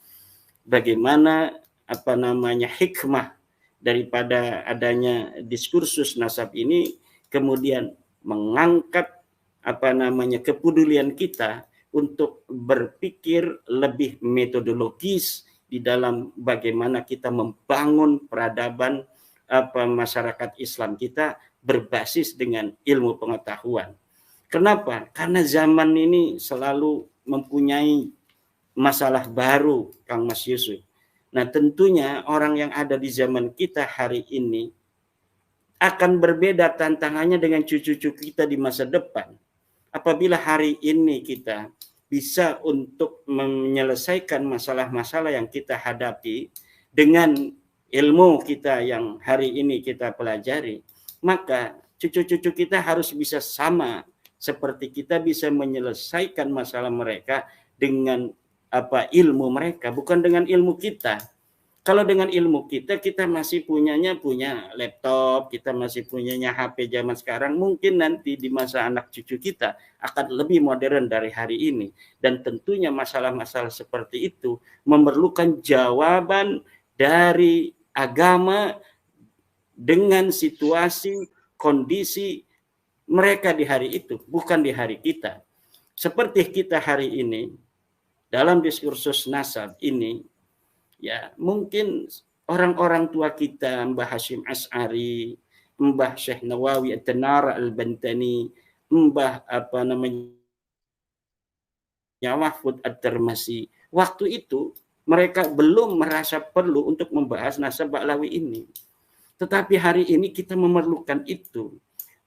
bagaimana hikmah daripada adanya diskursus nasab ini kemudian mengangkat kepedulian kita untuk berpikir lebih metodologis di dalam bagaimana kita membangun peradaban masyarakat Islam kita berbasis dengan ilmu pengetahuan. Kenapa? Karena zaman ini selalu mempunyai masalah baru, Kang Mas Yusuf. Nah, tentunya orang yang ada di zaman kita hari ini akan berbeda tantangannya dengan cucu-cucu kita di masa depan. Apabila hari ini kita bisa untuk menyelesaikan masalah-masalah yang kita hadapi dengan ilmu kita yang hari ini kita pelajari, maka cucu-cucu kita harus bisa sama seperti kita bisa menyelesaikan masalah mereka dengan ilmu mereka, bukan dengan ilmu kita. Kalau dengan ilmu kita masih punya laptop, kita masih punyanya HP zaman sekarang, mungkin nanti di masa anak cucu kita akan lebih modern dari hari ini. Dan tentunya masalah-masalah seperti itu memerlukan jawaban dari agama dengan situasi, kondisi mereka di hari itu, bukan di hari kita. Seperti kita hari ini, dalam diskursus nasab ini, ya mungkin orang-orang tua kita, Mbah Hashim Asy'ari, Mbah Syekh Nawawi At-Tanar Al-Bantani, Mbah Mahfud At-Tirmidzi, waktu itu mereka belum merasa perlu untuk membahas nasab Ba'lawi ini. Tetapi hari ini kita memerlukan itu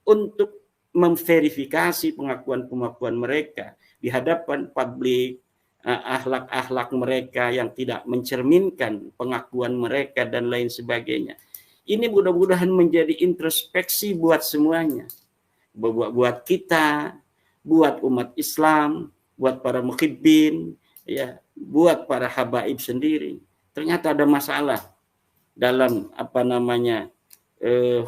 untuk memverifikasi pengakuan-pengakuan mereka di hadapan publik, akhlak-akhlak mereka yang tidak mencerminkan pengakuan mereka dan lain sebagainya. Ini mudah-mudahan menjadi introspeksi buat semuanya. Buat kita, buat umat Islam, buat para muhibbin, ya, buat para habaib sendiri. Ternyata ada masalah dalam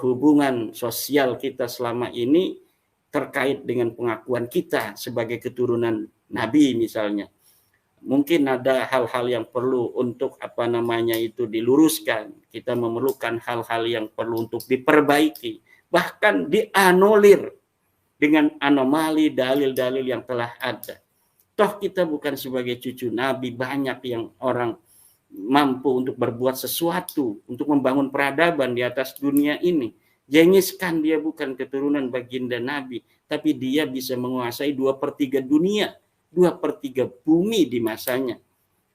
hubungan sosial kita selama ini terkait dengan pengakuan kita sebagai keturunan Nabi misalnya. Mungkin ada hal-hal yang perlu untuk diluruskan. Kita memerlukan hal-hal yang perlu untuk diperbaiki, bahkan dianulir dengan anomali dalil-dalil yang telah ada. Toh kita bukan sebagai cucu Nabi, banyak yang orang mampu untuk berbuat sesuatu, untuk membangun peradaban di atas dunia ini. Genghis Khan dia bukan keturunan baginda Nabi, tapi dia bisa menguasai 2/3 dunia, 2/3 bumi di masanya.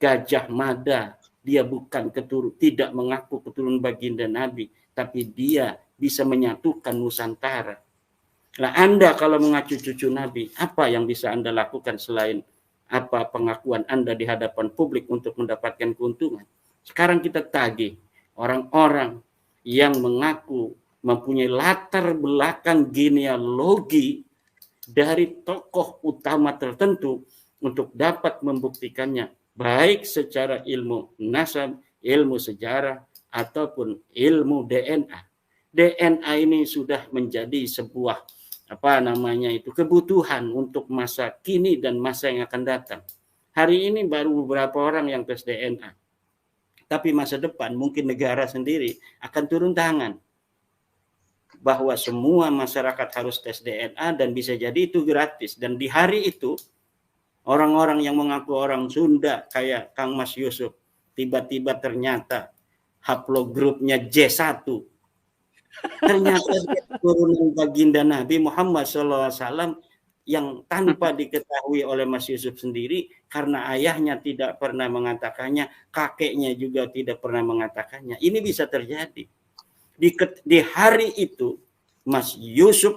Gajah Mada, dia bukan tidak mengaku keturunan baginda Nabi, tapi dia bisa menyatukan Nusantara. Nah, Anda kalau mengacu cucu Nabi, apa yang bisa Anda lakukan selain apa pengakuan Anda di hadapan publik untuk mendapatkan keuntungan? Sekarang kita tagih orang-orang yang mengaku mempunyai latar belakang genealogi dari tokoh utama tertentu untuk dapat membuktikannya, baik secara ilmu nasab, ilmu sejarah, ataupun ilmu DNA. DNA ini sudah menjadi sebuah kebutuhan untuk masa kini dan masa yang akan datang. Hari ini baru beberapa orang yang tes DNA. Tapi masa depan mungkin negara sendiri akan turun tangan bahwa semua masyarakat harus tes DNA dan bisa jadi itu gratis. Dan di hari itu orang-orang yang mengaku orang Sunda kayak Kang Mas Yusuf tiba-tiba ternyata haplogrupnya J1. Ternyata dia turunan baginda Nabi Muhammad SAW yang tanpa diketahui oleh Mas Yusuf sendiri, karena ayahnya tidak pernah mengatakannya, kakeknya juga tidak pernah mengatakannya. Ini bisa terjadi. Di hari itu Mas Yusuf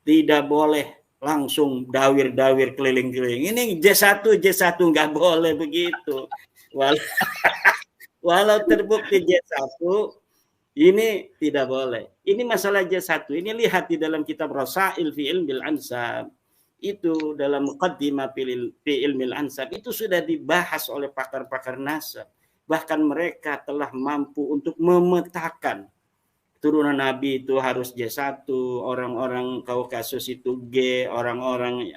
tidak boleh langsung dawir-dawir keliling-keliling. Ini J1 nggak boleh begitu. Walau terbukti J1, ini tidak boleh. Ini masalah J1. Ini lihat di dalam kitab Rasail fi Ilmil Ansab. Itu dalam Muqaddimah fi Ilmil Ansab. Itu sudah dibahas oleh pakar-pakar nasab. Bahkan mereka telah mampu untuk memetakan turunan Nabi itu harus J1, orang-orang Kaukasus itu G, orang-orang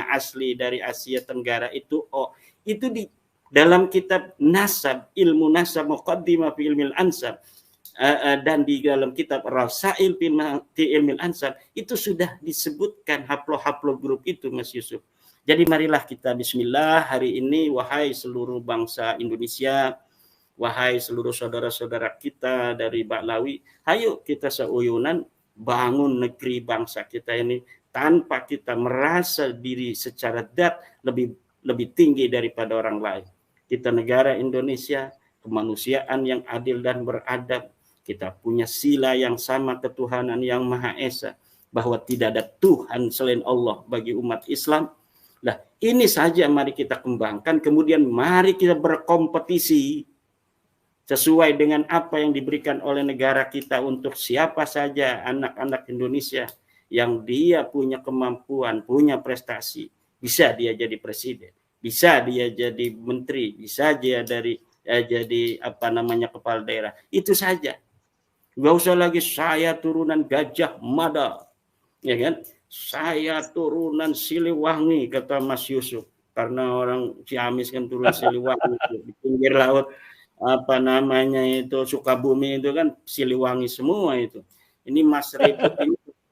asli dari Asia Tenggara itu O. Itu di dalam kitab nasab, ilmu nasab Muqaddimah fi Ilmil Ansab, dan di dalam kitab Rasail fi Ilmil Ansab itu sudah disebutkan haplo grup itu, Mas Yusuf. Jadi marilah kita bismillah hari ini, wahai seluruh bangsa Indonesia, wahai seluruh saudara-saudara kita dari Baklawi, ayo kita seuyunan bangun negeri bangsa kita ini tanpa kita merasa diri secara lebih tinggi daripada orang lain. Kita negara Indonesia, kemanusiaan yang adil dan beradab. Kita punya sila yang sama, ketuhanan yang Maha Esa, bahwa tidak ada Tuhan selain Allah bagi umat Islam. Nah, ini saja mari kita kembangkan, kemudian mari kita berkompetisi sesuai dengan apa yang diberikan oleh negara kita untuk siapa saja anak-anak Indonesia yang dia punya kemampuan, punya prestasi. Bisa dia jadi presiden, bisa dia jadi menteri, bisa dia jadi kepala daerah. Itu saja. Gak usah lagi saya turunan Gajah Mada, ya kan? Saya turunan Siliwangi, kata Mas Yusuf, karena orang Ciamis kan turunan Siliwangi di pinggir laut Sukabumi itu kan Siliwangi semua itu. Ini Mas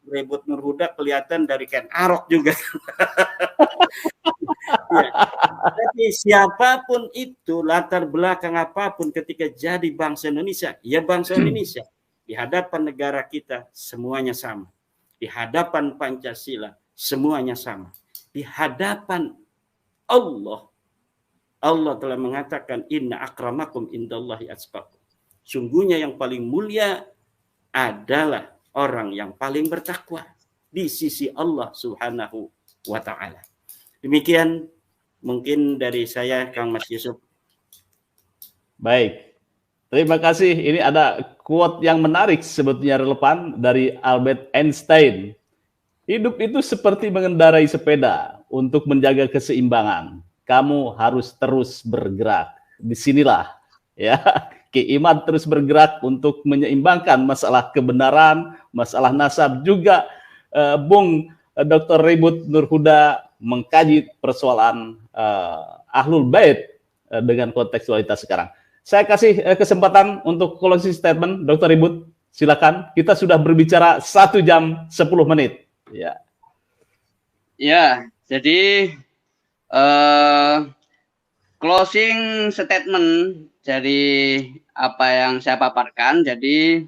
Rebut Nur Huda kelihatan dari Ken Arok juga. Ya. Tapi siapapun itu, latar belakang apapun, ketika jadi bangsa Indonesia, ya bangsa Indonesia. Di hadapan negara kita semuanya sama. Di hadapan Pancasila semuanya sama. Di hadapan Allah telah mengatakan inna akramakum indallahi atqakum. Sungguhnya yang paling mulia adalah orang yang paling bertakwa di sisi Allah Subhanahu wa taala. Demikian mungkin dari saya, Kang Mas Yusuf. Baik. Terima kasih. Ini ada quote yang menarik, sebetulnya relevan, dari Albert Einstein. Hidup itu seperti mengendarai sepeda. Untuk menjaga keseimbangan, kamu harus terus bergerak. Disinilah ya, Ki Imad terus bergerak untuk menyeimbangkan masalah kebenaran, masalah nasab. Juga Bung Dr. Rebut Nur Huda mengkaji persoalan Ahlul Bait dengan kontekstualitas sekarang. Saya kasih kesempatan untuk closing statement, Dr. Rebut. Silakan. Kita sudah berbicara 1 jam 10 menit. Ya. Ya, jadi Closing statement dari apa yang saya paparkan. Jadi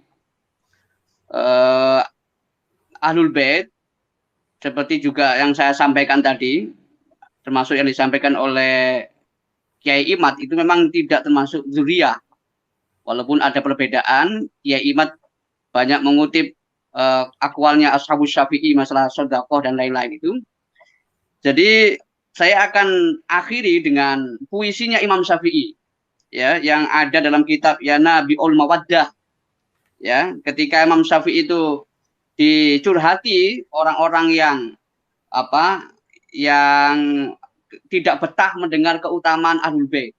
Ahlul Bait seperti juga yang saya sampaikan tadi, termasuk yang disampaikan oleh Kiai Imad, itu memang tidak termasuk dzurriyah. Walaupun ada perbedaan, Kiai Imad banyak mengutip akwalnya Ashabus Syafi'i masalah sedekah dan lain-lain itu. Jadi saya akan akhiri dengan puisinya Imam Syafi'i, ya, yang ada dalam kitab Ya Nabiul Mawaddah. Ya, ketika Imam Syafi'i itu dicurhati orang-orang yang yang tidak betah mendengar keutamaan Ahlul Bait.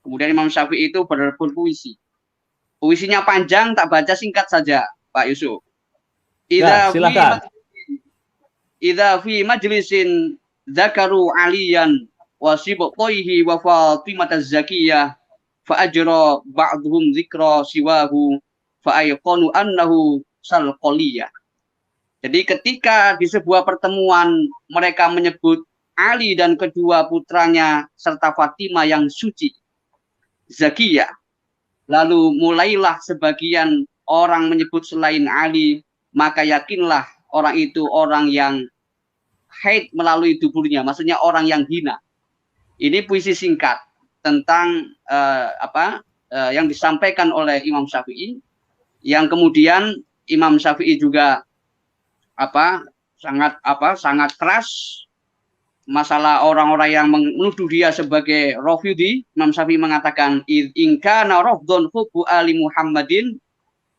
Kemudian Imam Syafi'i itu berpuisi. Puisinya panjang, tak baca, singkat saja, Pak Yusuf. Silakan. Idza fi majlisin dzakaru aliyan wa sibqaihi wa Fatimah az-Zakiyah fa ajra ba'dhum dzikra siwahu fa ayqanu annahu salqaliyah. Jadi ketika di sebuah pertemuan mereka menyebut Ali dan kedua putranya serta Fatimah yang suci, Zakiyah, lalu mulailah sebagian orang menyebut selain Ali, maka yakinlah orang itu orang yang haid melalui tubuhnya, maksudnya orang yang hina. Ini puisi singkat tentang yang disampaikan oleh Imam Syafi'i, yang kemudian Imam Syafi'i juga sangat keras masalah orang-orang yang menuduh dia sebagai Rafidhi. Imam Syafi'i mengatakan, in kana rafdhun hubbu ali Muhammadin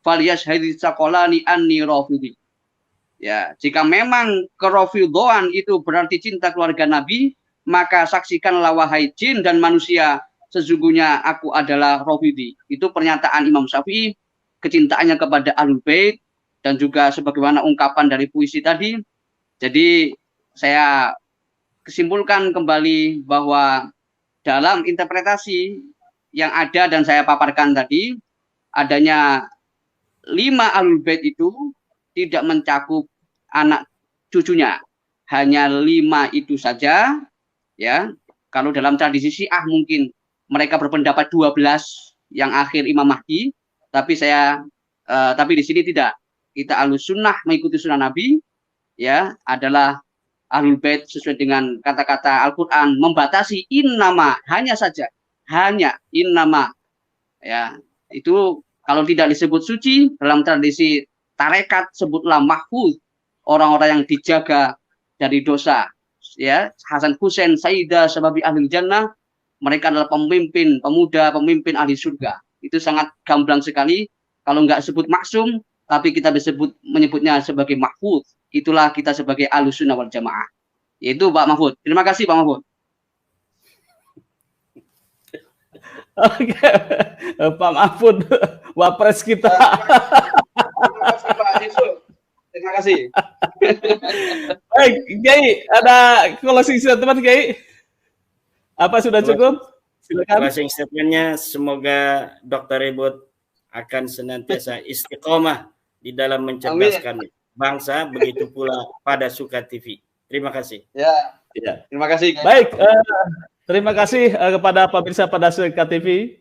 falyashhadu saqalani anni Rafidhi. Ya, jika memang kerafidhoan itu berarti cinta keluarga Nabi, maka saksikanlah wahai jin dan manusia, sesungguhnya aku adalah Rafidhi. Itu pernyataan Imam Syafi'i, kecintaannya kepada Ahlul Bait, dan juga sebagaimana ungkapan dari puisi tadi. Jadi saya kesimpulkan kembali bahwa dalam interpretasi yang ada dan saya paparkan tadi, adanya 5 Ahlul Bait itu tidak mencakup anak cucunya, hanya 5 itu saja, ya. Kalau dalam tradisi Syiah mungkin mereka berpendapat 12 yang akhir Imam Mahdi, tapi di sini tidak. Kita Ahlus Sunnah mengikuti sunnah Nabi, ya, adalah Ahlul Bait sesuai dengan kata-kata Al-Qur'an, membatasi innama, hanya saja, hanya innama, ya. Itu kalau tidak disebut suci dalam tradisi tarekat, sebutlah mahfuz, orang-orang yang dijaga dari dosa, ya. Hasan Husain Sayyidah sebabi ahli jannah, mereka adalah pemimpin pemuda, pemimpin ahli surga. Itu sangat gamblang sekali. Kalau nggak sebut maksum, tapi kita menyebutnya sebagai mahfuz, itulah kita sebagai Ahlus Sunnah wal Jamaah. Yaitu Pak Mahfud. Terima kasih Pak Mahfud. Oke, Pak Mahfud, wapres kita. Terima kasih Pak Yusuf. Terima kasih. Baik, Kiai, ada closing statement, Kiai? Apa sudah cukup? Silakan. Closing statementnya, semoga Dr. Ribut akan senantiasa istiqomah di dalam mencerdaskan bangsa, begitu pula pada Suka TV. Terima kasih. Ya. Terima kasih. Baik, terima kasih kepada pemirsa pada Suka TV.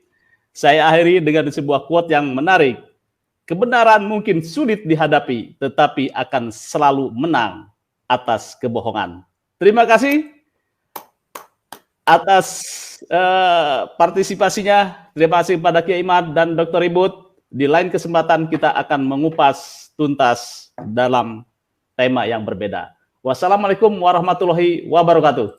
Saya akhiri dengan sebuah quote yang menarik. Kebenaran mungkin sulit dihadapi, tetapi akan selalu menang atas kebohongan. Terima kasih atas partisipasinya. Terima kasih kepada Kiai Imad dan Dr. Ribut. Di lain kesempatan kita akan mengupas tuntas dalam tema yang berbeda. Wassalamualaikum warahmatullahi wabarakatuh.